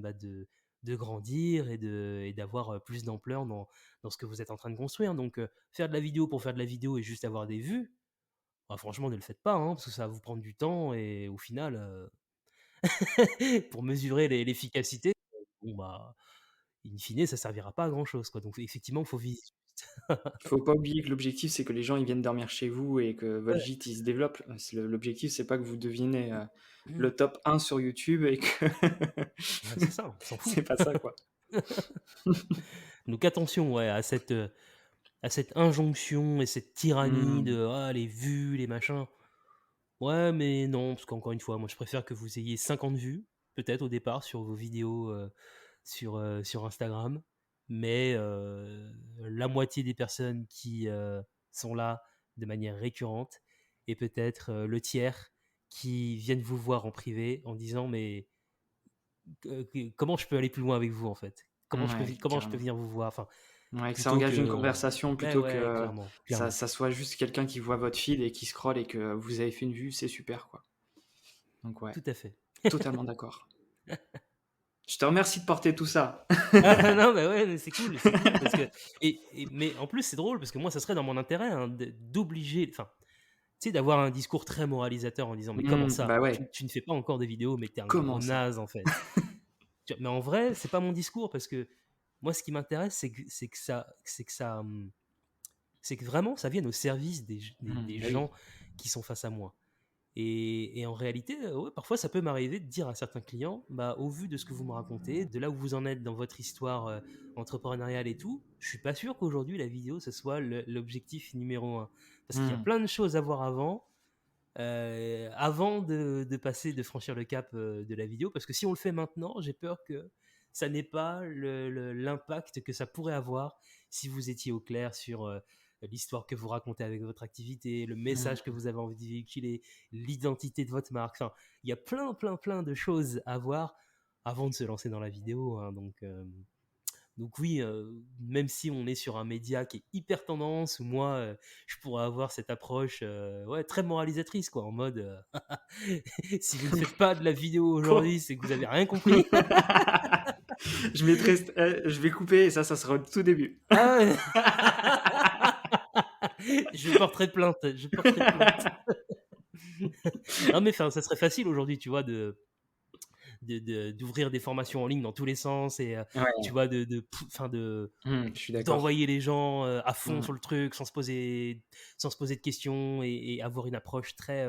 de grandir et d'avoir plus d'ampleur dans ce que vous êtes en train de construire. Donc, faire de la vidéo pour faire de la vidéo et juste avoir des vues, bah, franchement, ne le faites pas, hein, parce que ça va vous prendre du temps et au final, pour mesurer l'efficacité, bon, bah, in fine, ça servira pas à grand-chose, quoi. Donc, effectivement, il faut viser. Faut pas oublier que l'objectif, c'est que les gens ils viennent dormir chez vous et que votre Ouais. gîte il se développe. L'objectif, c'est pas que vous deveniez Mmh. le top 1 sur YouTube et que Ouais, c'est ça, on s'en fout. c'est pas ça quoi. Donc attention, ouais, à cette injonction et cette tyrannie Mmh. de ah, les vues, les machins. Ouais, mais non, parce qu'encore une fois, moi je préfère que vous ayez 50 vues, peut-être au départ, sur vos vidéos sur Instagram, mais la moitié des personnes qui sont là de manière récurrente et peut-être le tiers qui viennent vous voir en privé en disant mais comment je peux aller plus loin avec vous en fait? Ouais, Comment je peux carrément. venir vous voir? Enfin, Ouais, que ça plutôt engage une que conversation ouais, plutôt ouais, que clairement, ça clairement. ça soit juste quelqu'un qui voit votre feed et qui scrolle et que vous avez fait une vue, c'est super quoi. Donc ouais, Tout à fait. totalement d'accord. Je te remercie de porter tout ça. Ah non, mais ouais, mais c'est cool parce que mais en plus c'est drôle parce que moi ça serait dans mon intérêt, hein, d'obliger, enfin, tu sais, d'avoir un discours très moralisateur en disant: «Mais comment ça? Bah Tu ouais, tu ne fais pas encore des vidéos, mais tu es un comment gros ça? naze en fait». Mais en vrai, c'est pas mon discours parce que moi ce qui m'intéresse c'est que vraiment ça vienne au service des Bah oui. gens qui sont face à moi. Et en réalité, ouais, parfois ça peut m'arriver de dire à certains clients, bah, au vu de ce que vous me racontez, de là où vous en êtes dans votre histoire entrepreneuriale et tout, je suis pas sûr qu'aujourd'hui la vidéo ce soit l'objectif numéro un. Parce qu'il y a Mmh. plein de choses à voir avant de passer, de franchir le cap de la vidéo. Parce que si on le fait maintenant, j'ai peur que ça n'ait pas l'impact que ça pourrait avoir si vous étiez au clair sur l'histoire que vous racontez avec votre activité, le message que Mmh. vous avez envie de véhiculer, l'identité de votre marque. Enfin, il y a plein, plein, plein de choses à voir avant de se lancer dans la vidéo, hein. Donc oui, même si on est sur un média qui est hyper tendance, où moi, je pourrais avoir cette approche ouais, très moralisatrice, quoi, en mode si vous ne faites pas de la vidéo Quoi? aujourd'hui, c'est que vous avez rien compris. Je vais couper et ça sera au tout début. Ah ouais. Je porterai plainte, je porterai plainte. Non mais enfin, ça serait facile aujourd'hui, tu vois, d'ouvrir des formations en ligne dans tous les sens et tu Ouais, vois, enfin je suis d'accord. d'envoyer les gens à fond Mmh. sur le truc sans se poser de questions et avoir une approche très,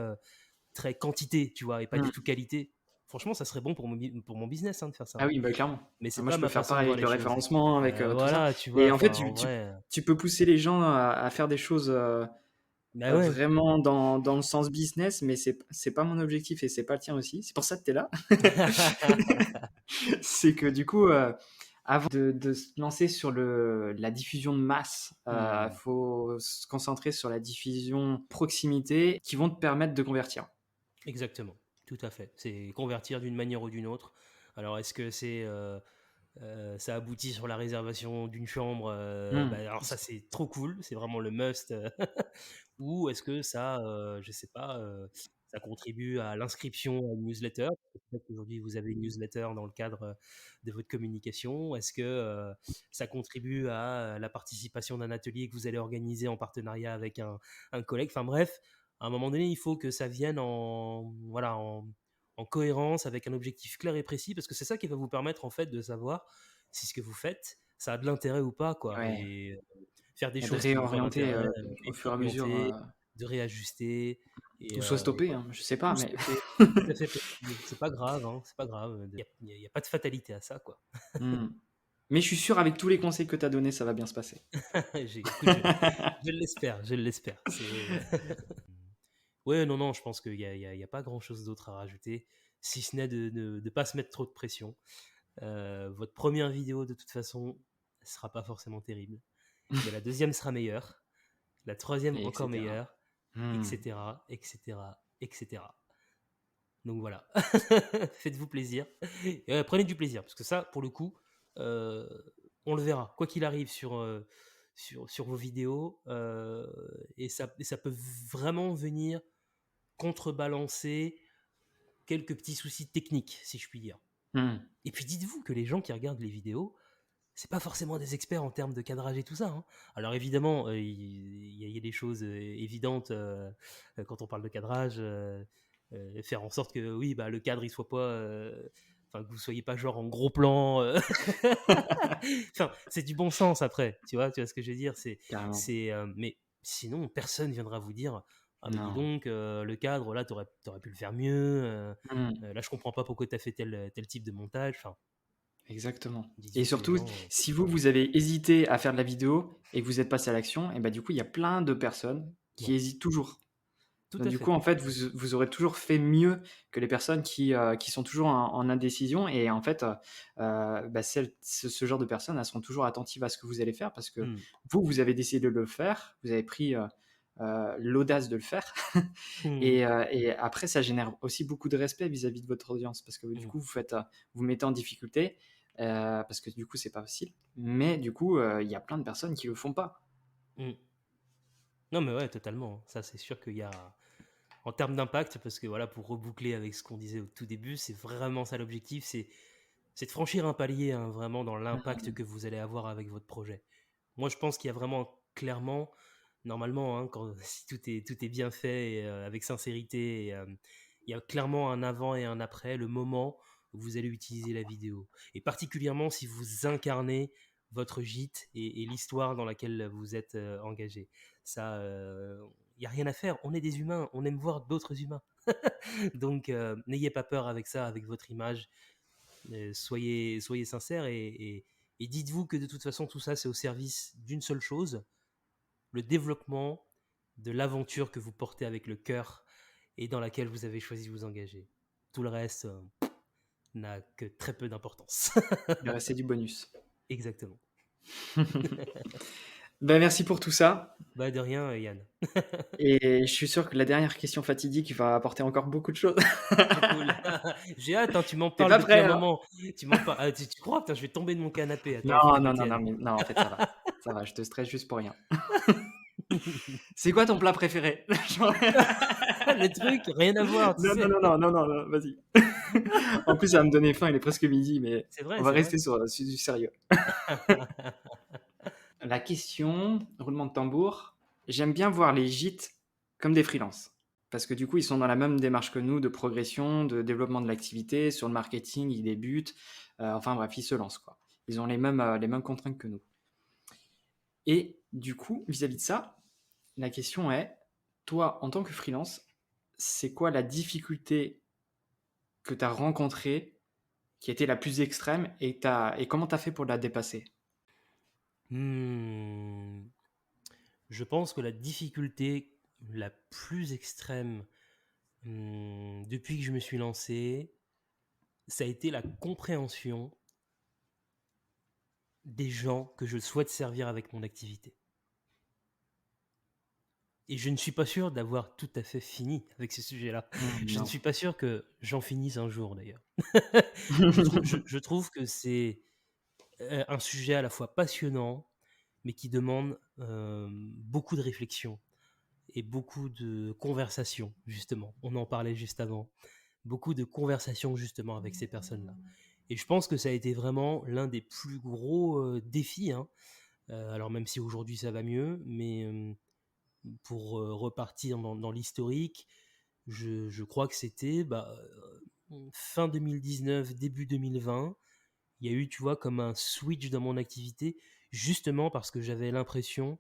très quantité, tu vois, et pas du Mmh. tout qualité. Franchement, ça serait bon pour mon business, hein, de faire ça, Ah hein. oui, bah, clairement. Mais Ah, c'est moi, pas je peux ma faire façon de pareil voir avec les le choses. référencement, avec, tout ça Voilà, tu vois, et en fait, enfin, en vrai, tu peux pousser les gens à faire des choses, bah ouais. vraiment dans le sens business, mais c'est pas mon objectif et c'est pas le tien aussi. C'est pour ça que tu es là. C'est que du coup, avant de se lancer sur la diffusion de masse, Mmh. faut se concentrer sur la diffusion proximité qui vont te permettre de convertir. Exactement, tout à fait. C'est convertir d'une manière ou d'une autre. Alors, est-ce que ça aboutit sur la réservation d'une chambre, bah, Mmh. alors ça c'est trop cool, c'est vraiment le must. Ou est-ce que ça, je sais pas, ça contribue à l'inscription à une newsletter? Peut-être qu'aujourd'hui vous avez une newsletter dans le cadre de votre communication. Est-ce que ça contribue à la participation d'un atelier que vous allez organiser en partenariat avec un collègue? Enfin bref, à un moment donné, il faut que ça vienne voilà, en cohérence avec un objectif clair et précis, parce que c'est ça qui va vous permettre en fait de savoir si ce que vous faites, ça a de l'intérêt ou pas, quoi. Ouais, Et faire des et de choses qui n'ont pas réorienter, d'intérêt, au et fur et à mesure, d'orienter, de réajuster ou soit et stopper, voilà. hein, je sais pas, Ou mais stopper, tout à fait possible. C'est pas grave, hein, c'est pas grave. Il y a pas de fatalité à ça, quoi. mmh. Mais je suis sûr, avec tous les conseils que tu as donnés, ça va bien se passer. Écoute, je l'espère, je l'espère. Ouais, non, je pense qu'il y a pas grand-chose d'autre à rajouter, si ce n'est de ne pas se mettre trop de pression. Votre première vidéo, de toute façon, ne sera pas forcément terrible. Mais la deuxième sera meilleure, la troisième Et encore etc. meilleure, etc., etc., etc. Donc voilà, faites-vous plaisir. Et, prenez du plaisir, parce que ça, pour le coup, on le verra, quoi qu'il arrive sur vos vidéos, et ça peut vraiment venir contrebalancer quelques petits soucis techniques, si je puis dire. Et puis dites-vous que les gens qui regardent les vidéos, c'est pas forcément des experts en termes de cadrage et tout ça, hein. Alors évidemment, il y a des choses évidentes quand on parle de cadrage, faire en sorte que oui, bah, le cadre il soit pas, enfin que vous soyez pas genre en gros plan. Enfin, c'est du bon sens après, tu vois ce que je veux dire, Carrément. mais sinon personne viendra vous dire ah mais dis Non. donc le cadre là t'aurais pu le faire mieux, Mm. là je comprends pas pourquoi t'as fait tel type de montage, enfin. Exactement. Et Dites-vous que les surtout, gens. si vous avez hésité à faire de la vidéo et que vous êtes passé à l'action, et bah du coup, il y a plein de personnes qui Ouais, hésitent toujours. tout Donc à du fait. coup, en fait, vous aurez toujours fait mieux que les personnes qui sont toujours en indécision. Et en fait, bah, ce genre de personnes, elles seront toujours attentives à ce que vous allez faire parce que Hmm. vous avez décidé de le faire, vous avez pris l'audace de le faire. Hmm. Et après, ça génère aussi beaucoup de respect vis-à-vis de votre audience parce que du Hmm. coup, vous mettez en difficulté parce que du coup, c'est pas facile. Mais du coup, il y a plein de personnes qui le font pas. Hmm. Non, mais ouais, totalement. Ça, c'est sûr qu'il y a. En termes d'impact, parce que voilà, pour reboucler avec ce qu'on disait au tout début, c'est vraiment ça l'objectif, c'est de franchir un palier, hein, vraiment dans l'impact que vous allez avoir avec votre projet. Moi, je pense qu'il y a vraiment clairement, normalement, hein, si tout est bien fait et, avec sincérité, et, il y a clairement un avant et un après, le moment où vous allez utiliser la vidéo. Et particulièrement si vous incarnez votre gîte et l'histoire dans laquelle vous êtes engagé. Ça, il n'y a rien à faire. On est des humains, on aime voir d'autres humains. Donc, n'ayez pas peur avec ça, avec votre image. Soyez sincères et dites-vous que de toute façon, tout ça, c'est au service d'une seule chose, le développement de l'aventure que vous portez avec le cœur et dans laquelle vous avez choisi de vous engager. Tout le reste n'a que très peu d'importance. Le reste, c'est du bonus. Exactement. Ben, merci pour tout ça. Bah de rien, Yann. Et je suis sûr que la dernière question fatidique va apporter encore beaucoup de choses. Trop cool. J'ai hâte, hein, tu m'en T'es parles pas depuis prêt, un hein? moment. Tu m'en parles. Ah, tu crois, putain, je vais tomber de mon canapé. Attends, il faut que Non, je me non, non, non, tienne. mais non, en fait, ça va. Ça va, je te stresse juste pour rien. C'est quoi ton plat préféré? Genre- Le truc, rien à voir, tu Non, non, sais. non, non, non, non, non, vas-y. En plus, ça va me donner faim, il est presque midi, mais C'est vrai, on va c'est vrai. rester sur du sérieux. La question, roulement de tambour, j'aime bien voir les gîtes comme des freelances. Parce que du coup, ils sont dans la même démarche que nous de progression, de développement de l'activité, sur le marketing, ils débutent. Enfin bref, ils se lancent, quoi. Ils ont les mêmes contraintes que nous. Et du coup, vis-à-vis de ça, la question est, toi, en tant que freelance, c'est quoi la difficulté que tu as rencontrée qui a été la plus extrême et comment tu as fait pour la dépasser? Hmm. Je pense que la difficulté la plus extrême depuis que je me suis lancé, ça a été la compréhension des gens que je souhaite servir avec mon activité. Et je ne suis pas sûr d'avoir tout à fait fini avec ce sujet-là. Je ne Non. suis pas sûr que j'en finisse un jour d'ailleurs. Je trouve que c'est un sujet à la fois passionnant, mais qui demande beaucoup de réflexion et beaucoup de conversation, justement. On en parlait juste avant. Beaucoup de conversations, justement, avec ces personnes-là. Et je pense que ça a été vraiment l'un des plus gros défis, hein. Alors même si aujourd'hui ça va mieux, mais pour repartir dans l'historique, je crois que c'était fin 2019, début 2020. Il y a eu, tu vois, comme un switch dans mon activité, justement parce que j'avais l'impression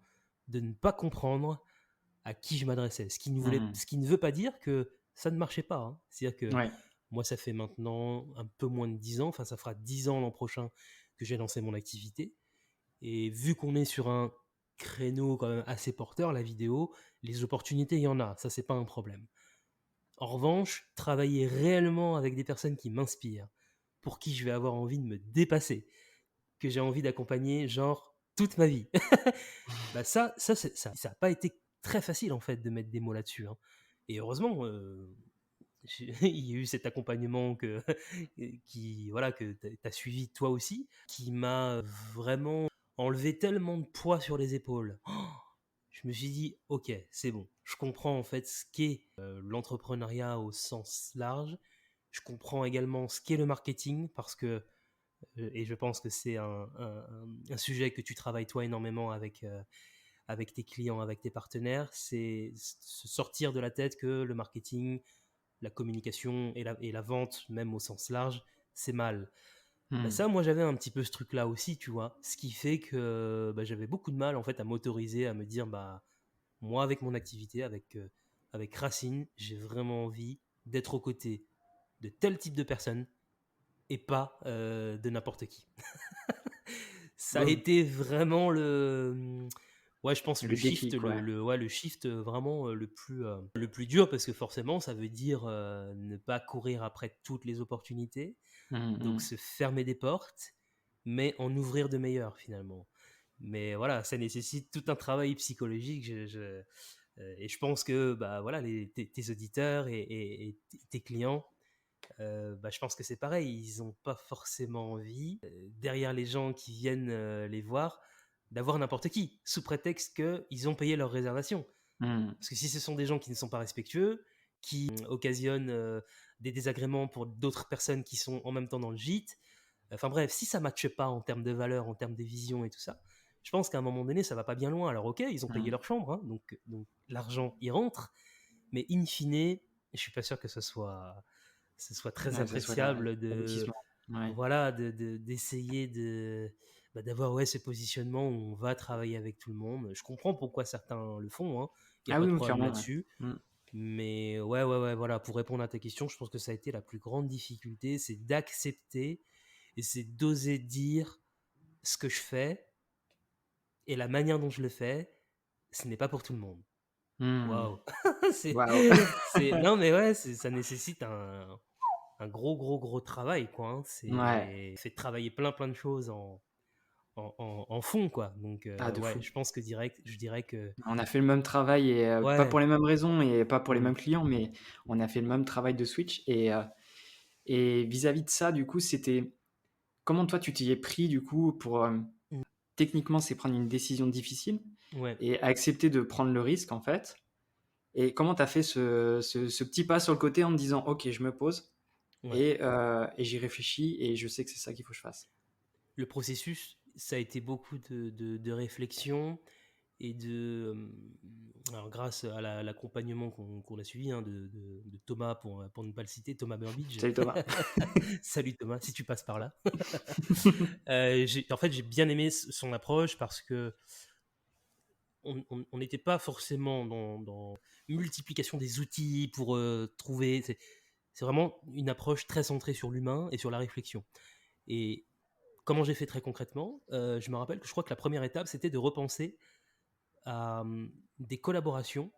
de ne pas comprendre à qui je m'adressais. Ce qui ne veut pas dire que ça ne marchait pas, hein. C'est-à-dire que Ouais. moi, ça fait maintenant un peu moins de 10 ans, enfin ça fera 10 ans l'an prochain que j'ai lancé mon activité. Et vu qu'on est sur un créneau quand même assez porteur, la vidéo, les opportunités, il y en a, ça c'est pas un problème. En revanche, travailler réellement avec des personnes qui m'inspirent, pour qui je vais avoir envie de me dépasser, que j'ai envie d'accompagner genre toute ma vie. Bah ça a pas été très facile en fait de mettre des mots là-dessus, hein. Et heureusement, il y a eu cet accompagnement voilà, que tu as suivi toi aussi, qui m'a vraiment enlevé tellement de poids sur les épaules. Oh, je me suis dit, ok, c'est bon, je comprends en fait ce qu'est l'entrepreneuriat au sens large. Je comprends également ce qu'est le marketing, parce que, et je pense que c'est un sujet que tu travailles toi énormément avec tes clients, avec tes partenaires, c'est se sortir de la tête que le marketing, la communication et la vente, même au sens large, c'est mal. Bah ça, moi, j'avais un petit peu ce truc-là aussi, tu vois. Ce qui fait que bah, j'avais beaucoup de mal, en fait, à m'autoriser, à me dire, bah, moi, avec mon activité, avec Racine, j'ai vraiment envie d'être aux côtés de tel type de personnes et pas de n'importe qui. Ça a été vraiment ouais, je pense Le shift, déclic, ouais. ouais, le shift vraiment le plus dur, parce que forcément, ça veut dire ne pas courir après toutes les opportunités, donc se fermer des portes, mais en ouvrir de meilleures finalement. Mais voilà, ça nécessite tout un travail psychologique. Et je pense que bah, voilà, tes auditeurs et tes clients, bah, je pense que c'est pareil, ils n'ont pas forcément envie, derrière les gens qui viennent les voir, d'avoir n'importe qui, sous prétexte qu'ils ont payé leur réservation. Parce que si ce sont des gens qui ne sont pas respectueux, qui occasionnent des désagréments pour d'autres personnes qui sont en même temps dans le gîte, enfin bref, si ça ne matche pas en termes de valeur, en termes de vision et tout ça, je pense qu'à un moment donné, ça va pas bien loin. Alors ok, ils ont payé leur chambre, hein, donc l'argent y rentre, mais in fine, je suis pas sûr que ce soit très Ouais, ça soit appréciable l'aboutissement. Ouais. voilà, d'essayer bah, d'avoir ouais, ce positionnement où on va travailler avec tout le monde. Je comprends pourquoi certains le font, hein. Il n'y a Ah pas de oui, problème clairement, ouais. là-dessus. Mais ouais, voilà, pour répondre à ta question, je pense que ça a été la plus grande difficulté, c'est d'accepter et c'est d'oser dire ce que je fais et la manière dont je le fais, ce n'est pas pour tout le monde. Waouh! Waouh. Non, mais ouais, ça nécessite un gros travail, quoi, hein. Ouais. C'est travailler plein de choses en fond, quoi. Donc, Ah, de ouais, fou. je pense que je dirais que On a fait le même travail et pas pour ouais. les mêmes raisons et pas pour les Mmh. mêmes clients, mais on a fait le même travail de switch et vis-à-vis de ça, du coup, c'était comment toi tu t'y es pris du coup pour, Mmh. techniquement, c'est prendre une décision difficile Ouais. et accepter de prendre le risque, en fait. Et comment tu as fait ce petit pas sur le côté en te disant: «OK, je me pose Ouais. et j'y réfléchis et je sais que c'est ça qu'il faut que je fasse»? Le processus, ça a été beaucoup de réflexion et alors grâce à l'accompagnement qu'on a suivi, hein, de Thomas, pour ne pas le citer, Thomas Burbidge. Salut Thomas. Salut Thomas, si tu passes par là. En fait, j'ai bien aimé son approche, parce que on n'était pas forcément dans multiplication des outils pour trouver. C'est vraiment une approche très centrée sur l'humain et sur la réflexion. Et comment j'ai fait très concrètement, je me rappelle que je crois que la première étape, c'était de repenser à des collaborations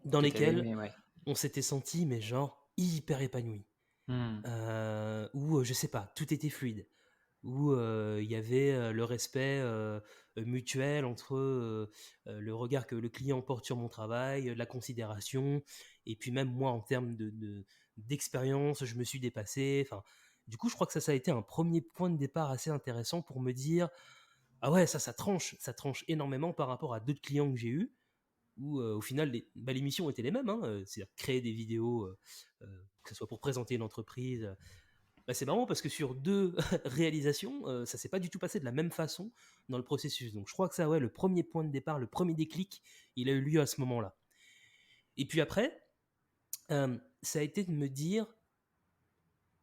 dans Que tu avais lesquelles aimé, ouais. on s'était senti, mais genre, hyper épanoui. Mmh. Où, je sais pas, tout était fluide, où il y avait le respect mutuel entre le regard que le client porte sur mon travail, la considération, et puis même moi, en termes d'expérience, je me suis dépassé. Enfin, du coup, je crois que ça a été un premier point de départ assez intéressant pour me dire, ah ouais, ça tranche énormément par rapport à d'autres clients que j'ai eus, où au final, les missions étaient les mêmes, hein, c'est-à-dire créer des vidéos, que ce soit pour présenter une entreprise. Bah, c'est marrant parce que sur deux réalisations, ça s'est pas du tout passé de la même façon dans le processus. Donc je crois que ça, ouais, le premier point de départ, le premier déclic, il a eu lieu à ce moment-là. Et puis après, ça a été de me dire,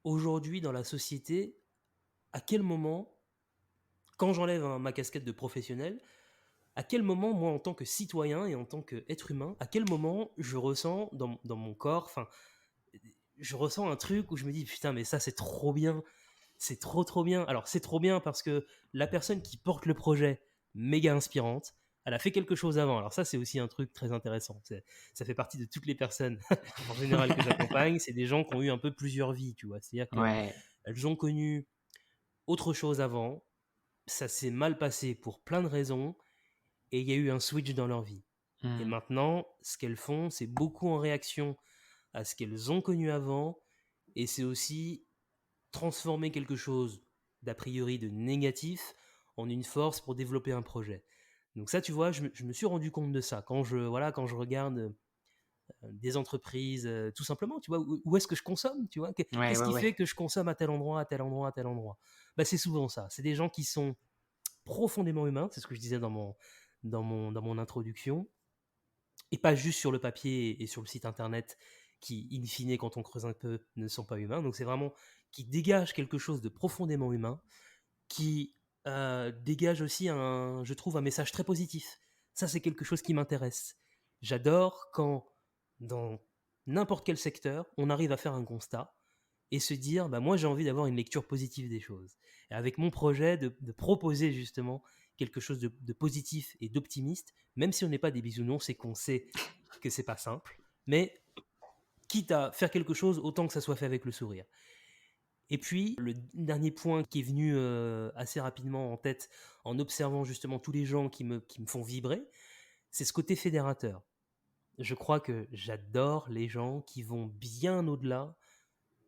aujourd'hui dans la société, à quel moment, quand j'enlève ma casquette de professionnel, à quel moment, moi, en tant que citoyen et en tant qu'être humain, à quel moment je ressens dans mon corps, enfin, je ressens un truc où je me dis, putain, mais ça, c'est trop bien. c'est trop trop bien. Alors c'est trop bien parce que la personne qui porte le projet, méga inspirante, elle a fait quelque chose avant. Alors ça, c'est aussi un truc très intéressant. Ça fait partie de toutes les personnes en général que j'accompagne. C'est des gens qui ont eu un peu plusieurs vies, tu vois. C'est-à-dire Ouais. qu'elles ont connu autre chose avant, ça s'est mal passé pour plein de raisons, et il y a eu un switch dans leur vie. Et Hmm. maintenant, ce qu'elles font, c'est beaucoup en réaction à ce qu'elles ont connu avant, et c'est aussi transformer quelque chose d'a priori de négatif en une force pour développer un projet. Donc ça, tu vois, je me suis rendu compte de ça quand quand je regarde des entreprises, tout simplement, tu vois, où est-ce que je consomme, tu vois, Ouais, qu'est-ce ouais, qui fait ouais. que je consomme à tel endroit, à tel endroit, à tel endroit. Bah, c'est souvent ça. C'est des gens qui sont profondément humains, c'est ce que je disais dans mon introduction, et pas juste sur le papier et sur le site internet qui, in fine, quand on creuse un peu, ne sont pas humains. Donc c'est vraiment qui dégage quelque chose de profondément humain, qui dégage aussi, je trouve, un message très positif. Ça, c'est quelque chose qui m'intéresse. J'adore quand, dans n'importe quel secteur, on arrive à faire un constat et se dire, bah, moi j'ai envie d'avoir une lecture positive des choses. Et avec mon projet, de proposer justement quelque chose de positif et d'optimiste, même si on n'est pas des bisounours et qu'on sait que c'est pas simple, mais quitte à faire quelque chose, autant que ça soit fait avec le sourire. Et puis, le dernier point qui est venu assez rapidement en tête en observant justement tous les gens qui me font vibrer, c'est ce côté fédérateur. Je crois que j'adore les gens qui vont bien au-delà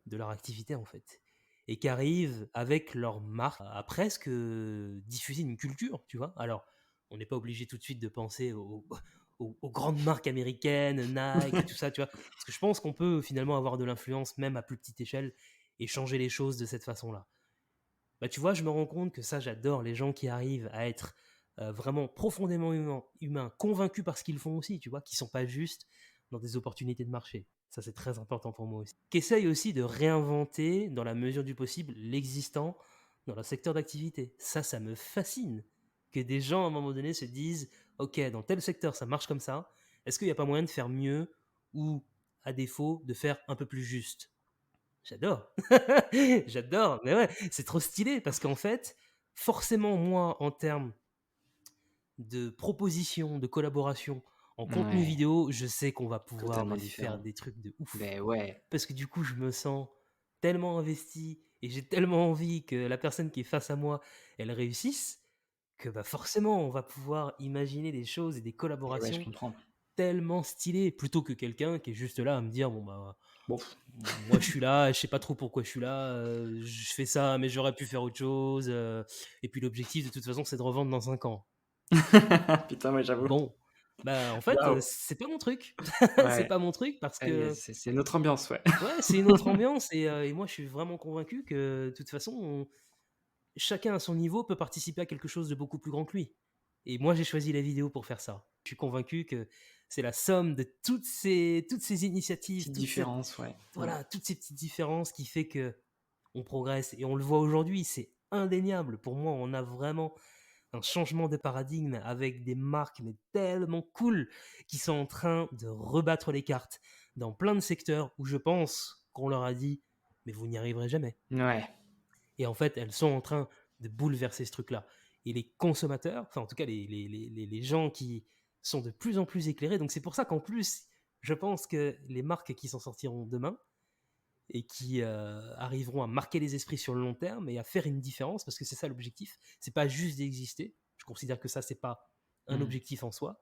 de leur activité en fait et qui arrivent avec leur marque à presque diffuser une culture, tu vois. Alors, on n'est pas obligé tout de suite de penser aux grandes marques américaines, Nike et tout ça, tu vois. Parce que je pense qu'on peut finalement avoir de l'influence même à plus petite échelle et changer les choses de cette façon-là. Bah, tu vois, je me rends compte que ça, j'adore les gens qui arrivent à être vraiment profondément humains, convaincus par ce qu'ils font aussi, tu vois, qui sont pas juste dans des opportunités de marché. Ça, c'est très important pour moi aussi. Qui essayent aussi de réinventer, dans la mesure du possible, l'existant dans leur secteur d'activité. Ça me fascine. Que des gens, à un moment donné, se disent, OK, dans tel secteur, ça marche comme ça. Est-ce qu'il n'y a pas moyen de faire mieux ou, à défaut, de faire un peu plus juste? J'adore. J'adore. Mais ouais, c'est trop stylé parce qu'en fait, forcément, moi, en termes de propositions, de collaboration en contenu Ouais, vidéo, je sais qu'on va pouvoir totalement mais faire différent. des trucs de ouf. Ben ouais. Parce que du coup, je me sens tellement investi et j'ai tellement envie que la personne qui est face à moi, elle réussisse, que bah forcément, on va pouvoir imaginer des choses et des Et ouais, je collaborations comprends. tellement stylées, plutôt que quelqu'un qui est juste là à me dire, bon bah Bon. moi je suis là, je sais pas trop pourquoi je suis là, je fais ça, mais j'aurais pu faire autre chose. Et puis l'objectif de toute façon, c'est de revendre dans 5 ans. Putain, ouais, j'avoue. Bon, bah en fait, Waouh. c'est pas mon truc. C'est Ouais. pas mon truc parce que C'est notre ambiance, ouais. ouais, c'est une autre ambiance et moi je suis vraiment convaincu que de toute façon, chacun à son niveau peut participer à quelque chose de beaucoup plus grand que lui. Et moi j'ai choisi la vidéo pour faire ça. Je suis convaincu que c'est la somme de toutes ces initiatives, Petite différence, ouais. Ouais. toutes ces petites différences qui fait que on progresse et on le voit aujourd'hui, c'est indéniable. Pour moi, on a vraiment un changement de paradigme avec des marques mais tellement cool qui sont en train de rebattre les cartes dans plein de secteurs où je pense qu'on leur a dit mais vous n'y arriverez jamais. Ouais. Et en fait, elles sont en train de bouleverser ce truc-là. Et les consommateurs, enfin en tout cas les gens qui sont de plus en plus éclairés, donc c'est pour ça qu'en plus, je pense que les marques qui s'en sortiront demain, et qui arriveront à marquer les esprits sur le long terme et à faire une différence, parce que c'est ça l'objectif. C'est pas juste d'exister. Je considère que ça, c'est pas un Mm. objectif en soi,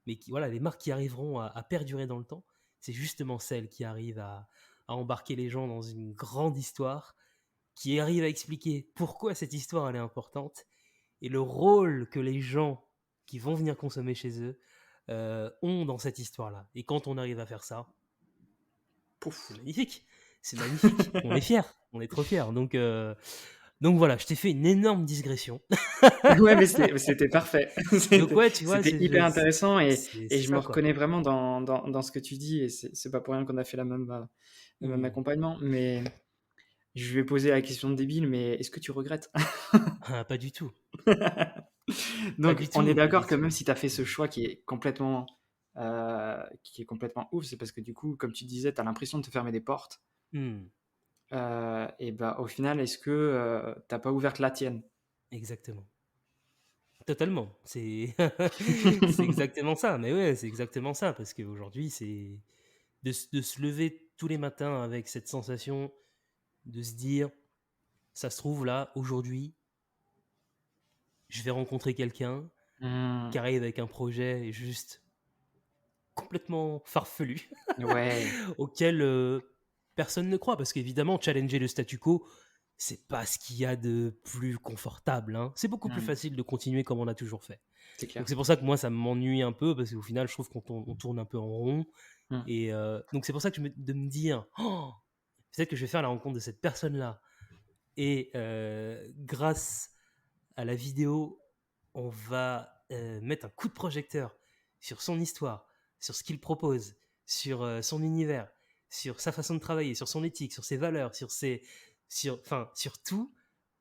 mais voilà, les marques qui arriveront à perdurer dans le temps, c'est justement celles qui arrivent à embarquer les gens dans une grande histoire, qui arrivent à expliquer pourquoi cette histoire elle est importante et le rôle que les gens qui vont venir consommer chez eux ont dans cette histoire-là. Et quand on arrive à faire ça, c'est Pouf. magnifique. C'est magnifique. On est fiers. On est trop fiers. Donc voilà, je t'ai fait une énorme digression. Ouais, mais c'était parfait. Donc ouais, tu vois, C'était hyper intéressant et c'est je me ça quoi. reconnais vraiment dans ce que tu dis et c'est pas pour rien qu'on a fait le même Hmm. accompagnement. Mais je vais poser la question débile, mais est-ce que tu regrettes? Ah, pas du tout. Pas Donc, du on est tout. Pas du d'accord que même tout. si tu as fait ce choix qui est complètement ouf, c'est parce que du coup, comme tu disais, tu as l'impression de te fermer des portes. Hmm. et bah, au final, est-ce que t'as pas ouvert la tienne? Exactement. Totalement. C'est c'est exactement ça. Mais ouais, c'est exactement ça. Parce qu'aujourd'hui, c'est de se lever tous les matins avec cette sensation de se dire, ça se trouve là, aujourd'hui, je vais rencontrer quelqu'un qui Mmh. arrive avec un projet juste complètement farfelu Ouais. auquel personne ne croit. Parce qu'évidemment, challenger le statu quo, c'est pas ce qu'il y a de plus confortable, hein. C'est beaucoup plus Mmh. facile de continuer comme on a toujours fait. C'est Donc clair. c'est pour ça que moi, ça m'ennuie un peu, parce qu'au final, je trouve on tourne un peu en rond. Mmh. Et donc c'est pour ça que de me dire, oh, peut-être que je vais faire la rencontre de cette personne-là. Et grâce à la vidéo, on va mettre un coup de projecteur sur son histoire, sur ce qu'il propose, sur son univers, sur sa façon de travailler, sur son éthique, sur ses valeurs, sur tout.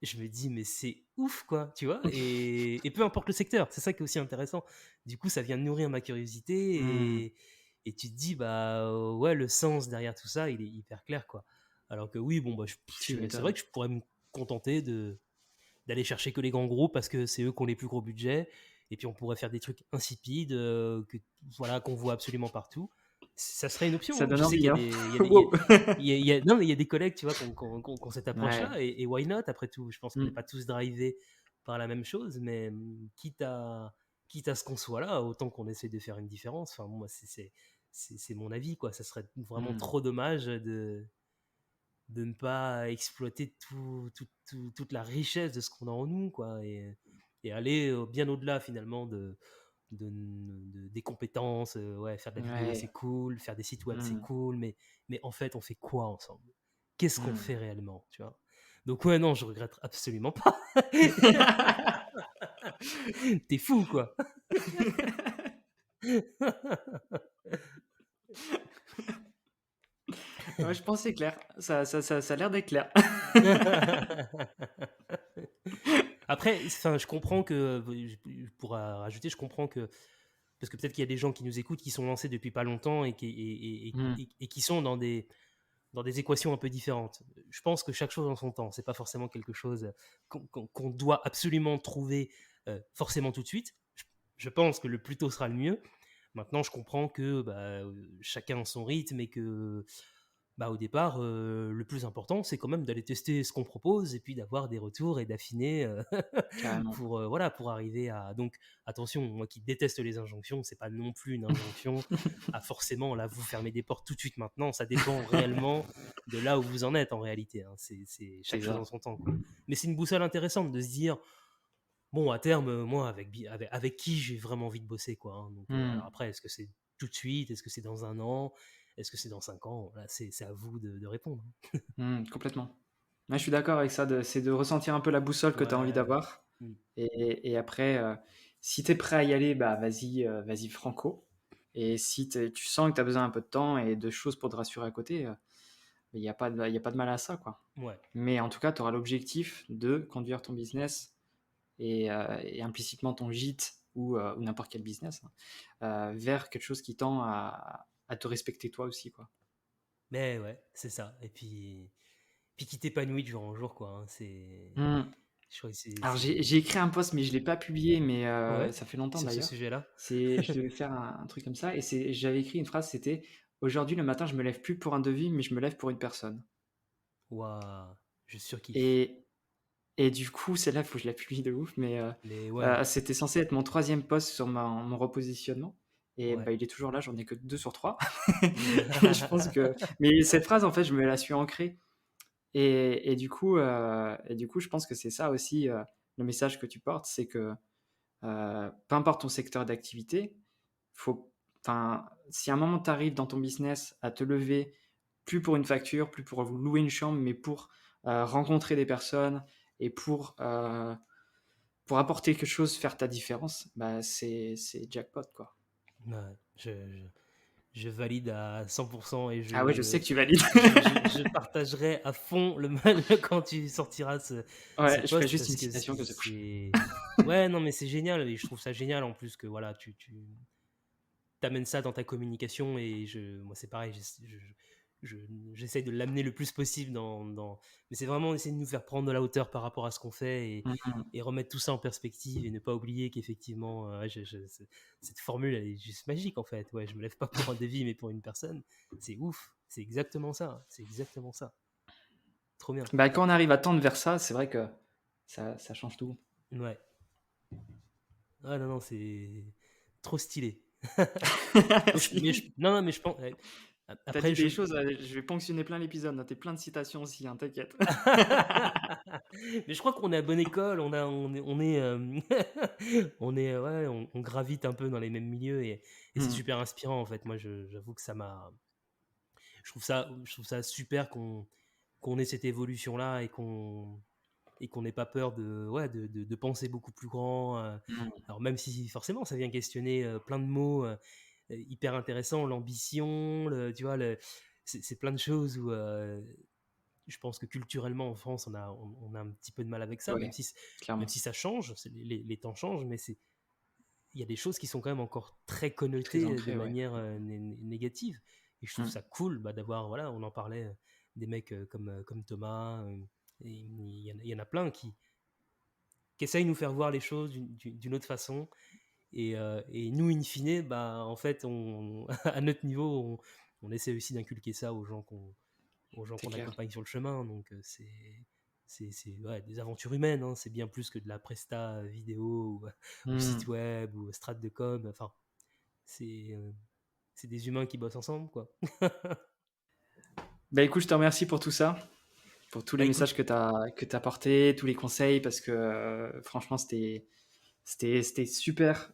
Je me dis, mais c'est ouf, quoi, tu vois. Et peu importe le secteur, c'est ça qui est aussi intéressant. Du coup, ça vient nourrir ma curiosité, Mmh. et tu te dis, bah ouais, le sens derrière tout ça, il est hyper clair, quoi. Alors que oui, bon, bah, Tu c'est vrai m'étonnes. que je pourrais me contenter d'aller chercher que les grands groupes parce que c'est eux qui ont les plus gros budgets, et puis on pourrait faire des trucs insipides voilà, qu'on voit absolument partout. Ça serait une option, Ça hein. donne Je sais envie, qu'il y a hein? des, Wow! non, mais il y a des collègues, tu vois, qui ont cette Ouais. approche-là, et why not, après tout. Je pense qu'on n'est Mmh. pas tous drivés par la même chose, mais quitte à ce qu'on soit là, autant qu'on essaie de faire une différence. Enfin, moi, c'est mon avis, quoi. Ça serait vraiment Mmh. trop dommage de ne pas exploiter toute la richesse de ce qu'on a en nous, quoi, et aller bien au-delà, finalement, des compétences. Ouais, faire de la vidéo, c'est Ouais. cool, faire des sites web, c'est Mmh. cool, mais en fait, on fait quoi ensemble? Qu'est-ce qu'on Mmh. fait réellement, tu vois? Donc ouais, non, je regrette absolument pas. T'es fou, quoi. Ouais, je pense que c'est clair. Ça a l'air d'être clair. Après, enfin, je comprends que, pour rajouter, je comprends que, parce que peut-être qu'il y a des gens qui nous écoutent qui sont lancés depuis pas longtemps, Mmh. et qui sont dans des équations un peu différentes. Je pense que chaque chose en son temps, c'est pas forcément quelque chose qu'on doit absolument trouver forcément tout de suite. Je pense que le plus tôt sera le mieux. Maintenant, je comprends que bah, chacun a son rythme, et que bah, au départ, le plus important, c'est quand même d'aller tester ce qu'on propose, et puis d'avoir des retours et d'affiner Carrément. pour, voilà, pour arriver à. Donc, attention, moi qui déteste les injonctions, c'est pas non plus une injonction à forcément là vous fermer des portes tout de suite maintenant. Ça dépend réellement de là où vous en êtes en réalité, hein. C'est C'est chaque chose en ça. son temps, quoi. Mais c'est une boussole intéressante de se dire, bon, à terme, moi, avec qui j'ai vraiment envie de bosser, quoi, hein. Donc, alors Mmh. après, est-ce que c'est tout de suite? Est-ce que c'est dans un an? Est-ce que c'est dans 5 ans? Là, c'est à vous de répondre, hein. Mmh. Complètement. Ouais, je suis d'accord avec ça, c'est de ressentir un peu la boussole que tu as envie Ouais. d'avoir Mm. et après, si tu es prêt à y aller, bah, vas-y franco et si tu sens que tu as besoin un peu de temps et de choses pour te rassurer à côté, il y a pas de mal à ça, quoi. Ouais. Mais en tout cas, tu auras l'objectif de conduire ton business et implicitement ton gîte ou n'importe quel business, hein, vers quelque chose qui tend à te respecter toi aussi, quoi. Mais ouais, c'est ça. Et puis qui t'épanouit du jour en jour, quoi, hein. Mmh. Je crois que Alors j'ai écrit un post, mais je l'ai pas publié, mais Ouais, ça fait longtemps sur ce d'ailleurs. sujet-là. Je devais faire un truc comme ça et j'avais écrit une phrase, c'était: «Aujourd'hui, le matin, je me lève plus pour un devis, mais je me lève pour une personne» Waouh, je surkiffe. et du coup, celle-là, faut que je la publie de ouf, mais Mais ouais, c'était censé être mon troisième post sur mon repositionnement et ouais. bah, il est toujours là, j'en ai que 2 sur 3. Je pense que mais cette phrase, en fait, je me la suis ancrée et du coup, je pense que c'est ça aussi, le message que tu portes, c'est que, peu importe ton secteur d'activité, faut enfin, si à un moment tu arrives dans ton business à te lever, plus pour une facture, plus pour louer une chambre, mais pour, rencontrer des personnes et pour apporter quelque chose, faire ta différence, bah, c'est jackpot, quoi. Ouais, je valide à 100%, et Ah ouais, je sais que tu valides. je partagerai à fond le mal quand tu sortiras ce Ouais, je ferai post, juste parce une que citation comme ça. Ouais, non, mais c'est génial, et je trouve ça génial en plus que voilà, tu t'amènes ça dans ta communication, et moi c'est pareil, j'essaye de l'amener le plus possible mais c'est vraiment essayer de nous faire prendre de la hauteur par rapport à ce qu'on fait et remettre tout ça en perspective et ne pas oublier qu'effectivement, cette formule, elle est juste magique en fait. Ouais, je me lève pas pour un devis, mais pour une personne. C'est ouf. C'est exactement ça. C'est exactement ça. Trop bien. Bah, quand on arrive à tendre vers ça, c'est vrai que ça change tout. Ouais. Ah non, non, c'est trop stylé. Non, mais je pense. T'as Après, dit des choses, je vais ponctionner plein l'épisode. T'as plein de citations aussi, hein, t'inquiète. Mais je crois qu'on est à bonne école, on gravite un peu dans les mêmes milieux et c'est super inspirant en fait. Moi, j'avoue que je trouve ça super qu'on ait cette évolution là et qu'on n'ait pas peur de penser beaucoup plus grand. Alors même si forcément ça vient questionner plein de mots hyper intéressants, l'ambition, tu vois, c'est plein de choses où je pense que culturellement en France on a un petit peu de mal avec ça, Ouais, même clairement. si ça change, les temps changent, mais il y a des choses qui sont quand même encore très connotées ancré, de ouais. manière négative. Et je trouve ça cool d'avoir, voilà, on en parlait, des mecs comme Thomas, et il y en a plein qui essayent de nous faire voir les choses d'une autre façon. Et nous, in fine, bah, en fait, à notre niveau, on essaie aussi d'inculquer ça aux gens qu'on clair. accompagne sur le chemin. Donc, c'est des aventures humaines. Hein. C'est bien plus que de la presta vidéo ou site web ou strat de com. Enfin, c'est des humains qui bossent ensemble, quoi. Bah écoute, je te remercie pour tout ça, pour tous les Bah, messages écoute, que t'as apportés, tous les conseils, parce que franchement, c'était super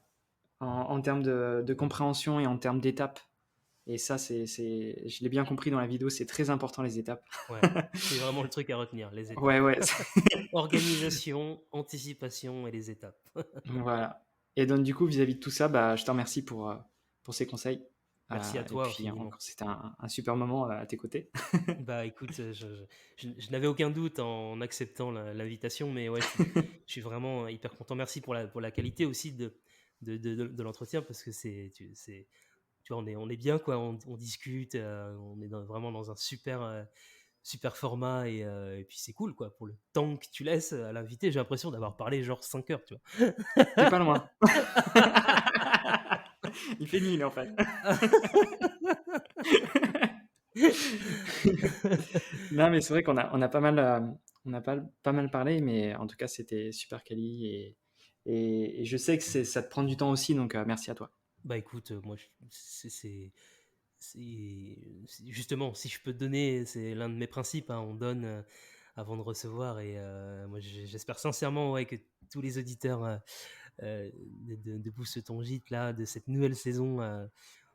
en termes de compréhension et en termes d'étapes. Et ça, je l'ai bien compris dans la vidéo, c'est très important les étapes. ouais, c'est vraiment le truc à retenir, les étapes. Ouais, ouais. Organisation, anticipation et les étapes. Voilà. Et donc, du coup, vis-à-vis de tout ça, bah, je te remercie pour ces conseils. Merci à Et toi puis, infiniment. encore, c'était un super moment à tes côtés. Bah écoute, je n'avais aucun doute en acceptant l'invitation, mais ouais, je suis vraiment hyper content. Merci pour la qualité aussi de l'entretien, parce que tu vois, on est bien, quoi, on discute, on est vraiment dans un super format, et puis c'est cool, quoi, pour le temps que tu laisses à l'invité. J'ai l'impression d'avoir parlé genre 5 heures, tu vois. T'es pas loin. Il fait nuit, en fait. Non, mais c'est vrai qu'on a pas mal parlé, mais en tout cas, c'était super quali. Et je sais que ça te prend du temps aussi, donc merci à toi. Bah écoute, moi, justement, si je peux te donner, c'est l'un de mes principes, hein, on donne avant de recevoir, et moi j'espère sincèrement, ouais, que tous les auditeurs de Boost ton gîte là, de cette nouvelle saison,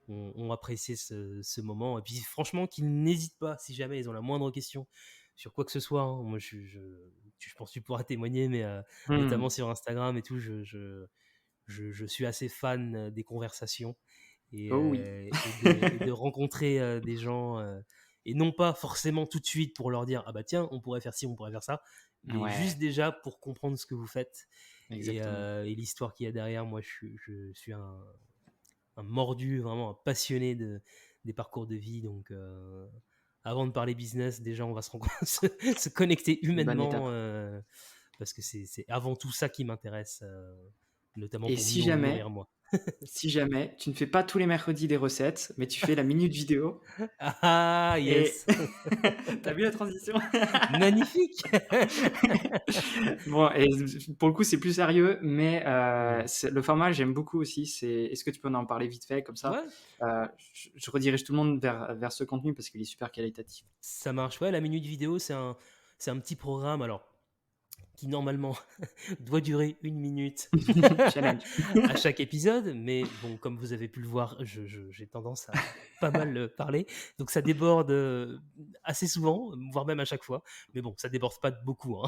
ont apprécié ce moment, et puis franchement qu'ils n'hésitent pas si jamais ils ont la moindre question sur quoi que ce soit, hein. Moi je pense que tu pourras témoigner, mais notamment sur Instagram et tout, je suis assez fan des conversations et, Oh oui. et de rencontrer des gens, et non pas forcément tout de suite pour leur dire ah bah tiens, on pourrait faire ci, on pourrait faire ça, mais juste Ouais, déjà pour comprendre ce que vous faites, exactement. et l'histoire qu'il y a derrière. Moi je suis un mordu, vraiment un passionné des parcours de vie, donc avant de parler business, déjà on va se connecter Bonne étape. humainement, parce que c'est avant tout ça qui m'intéresse, notamment Et pour me nourrir moi. si jamais, tu ne fais pas tous les mercredis des recettes, mais tu fais la minute vidéo. Ah Et yes. t'as vu la transition? Magnifique. Bon, et pour le coup, c'est plus sérieux, mais Hmm. le format, j'aime beaucoup aussi. Est-ce que tu peux en parler vite fait, comme ça? Ouais, Je redirige tout le monde vers ce contenu parce qu'il est super qualitatif. ça marche. Ouais, la minute vidéo, c'est un petit programme, alors, qui normalement doit durer 1 minute Challenge. à chaque épisode, mais bon, comme vous avez pu le voir, j'ai tendance à pas mal parler, donc ça déborde assez souvent, voire même à chaque fois, mais bon, ça déborde pas de beaucoup, hein.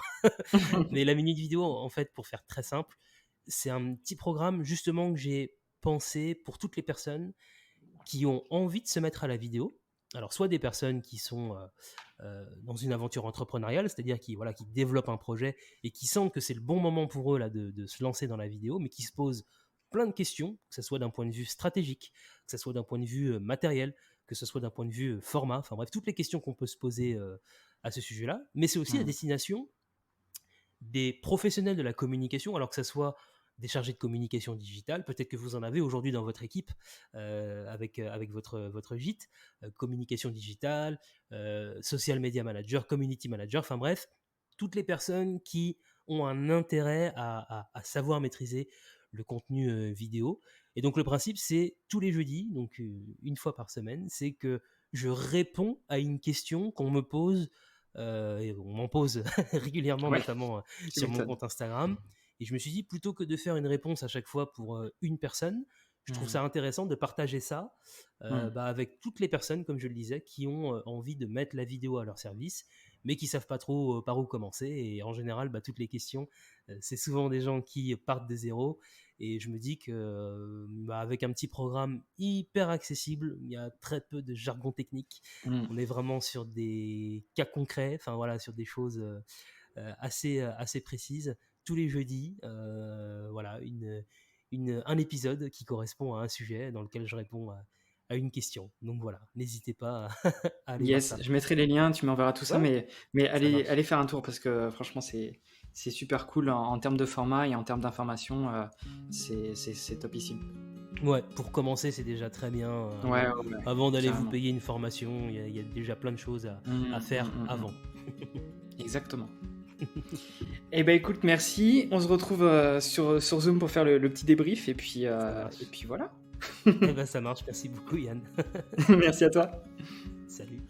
Mais la minute vidéo, en fait, pour faire très simple, c'est un petit programme justement que j'ai pensé pour toutes les personnes qui ont envie de se mettre à la vidéo. Alors, soit des personnes qui sont dans une aventure entrepreneuriale, c'est-à-dire voilà, qui développent un projet et qui sentent que c'est le bon moment pour eux là, de se lancer dans la vidéo, mais qui se posent plein de questions, que ce soit d'un point de vue stratégique, que ce soit d'un point de vue matériel, que ce soit d'un point de vue format, enfin bref, toutes les questions qu'on peut se poser à ce sujet-là, mais c'est aussi à destination des professionnels de la communication, alors que ce soit des chargés de communication digitale, peut-être que vous en avez aujourd'hui dans votre équipe avec votre gîte, communication digitale, social media manager, community manager, enfin bref, toutes les personnes qui ont un intérêt à savoir maîtriser le contenu vidéo. Et donc le principe, c'est tous les jeudis, donc une fois par semaine, c'est que je réponds à une question qu'on me pose, et on m'en pose régulièrement, notamment sur mon compte Instagram. Et je me suis dit, plutôt que de faire une réponse à chaque fois pour une personne, je trouve ça intéressant de partager ça avec toutes les personnes, comme je le disais, qui ont envie de mettre la vidéo à leur service, mais qui ne savent pas trop par où commencer. Et en général, toutes les questions, c'est souvent des gens qui partent de zéro. Et je me dis que avec un petit programme hyper accessible, il y a très peu de jargon technique. On est vraiment sur des cas concrets, enfin voilà, sur des choses assez précises. Tous les jeudis, voilà, un épisode qui correspond à un sujet dans lequel je réponds à une question. Donc voilà, n'hésitez pas à aller voir ça. Je mettrai les liens, tu m'enverras tout ça, mais allez faire un tour parce que franchement, c'est super cool en termes de format et en termes d'information, c'est topissime. Ouais, pour commencer, c'est déjà très bien. Avant d'aller vous payer une formation, il y a déjà plein de choses à faire avant. Exactement. Eh ben écoute, merci. On se retrouve sur Zoom pour faire le petit débrief et puis voilà. Eh ben ça marche. Merci beaucoup, Yann. Merci à toi. Salut.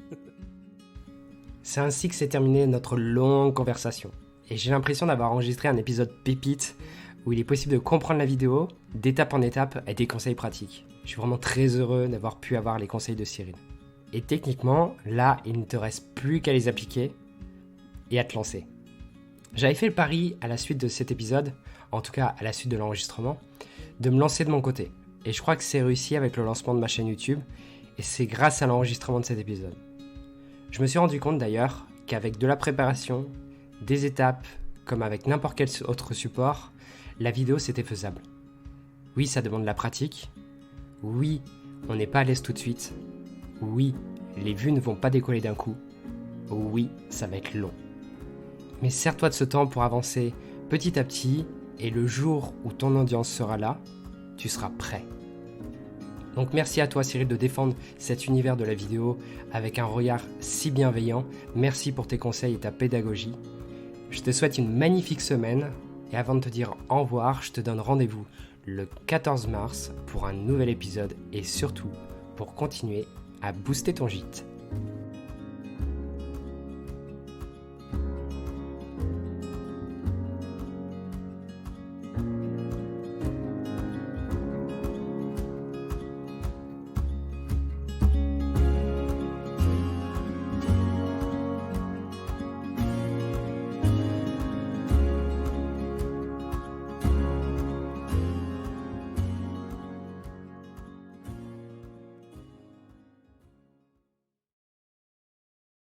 C'est ainsi que s'est terminée notre longue conversation. Et j'ai l'impression d'avoir enregistré un épisode pépite où il est possible de comprendre la vidéo d'étape en étape avec des conseils pratiques. Je suis vraiment très heureux d'avoir pu avoir les conseils de Cyril. Et techniquement, là, il ne te reste plus qu'à les appliquer et à te lancer. J'avais fait le pari à la suite de cet épisode, en tout cas à la suite de l'enregistrement, de me lancer de mon côté. Et je crois que c'est réussi avec le lancement de ma chaîne YouTube, et c'est grâce à l'enregistrement de cet épisode. Je me suis rendu compte d'ailleurs qu'avec de la préparation, des étapes, comme avec n'importe quel autre support, la vidéo c'était faisable. Oui, ça demande de la pratique. Oui, on n'est pas à l'aise tout de suite. Oui, les vues ne vont pas décoller d'un coup. Oui, ça va être long. Mais sers-toi de ce temps pour avancer petit à petit, et le jour où ton audience sera là, tu seras prêt. Donc merci à toi Cyril de défendre cet univers de la vidéo avec un regard si bienveillant. Merci pour tes conseils et ta pédagogie. Je te souhaite une magnifique semaine et avant de te dire au revoir, je te donne rendez-vous le 14 mars pour un nouvel épisode et surtout pour continuer à booster ton gîte.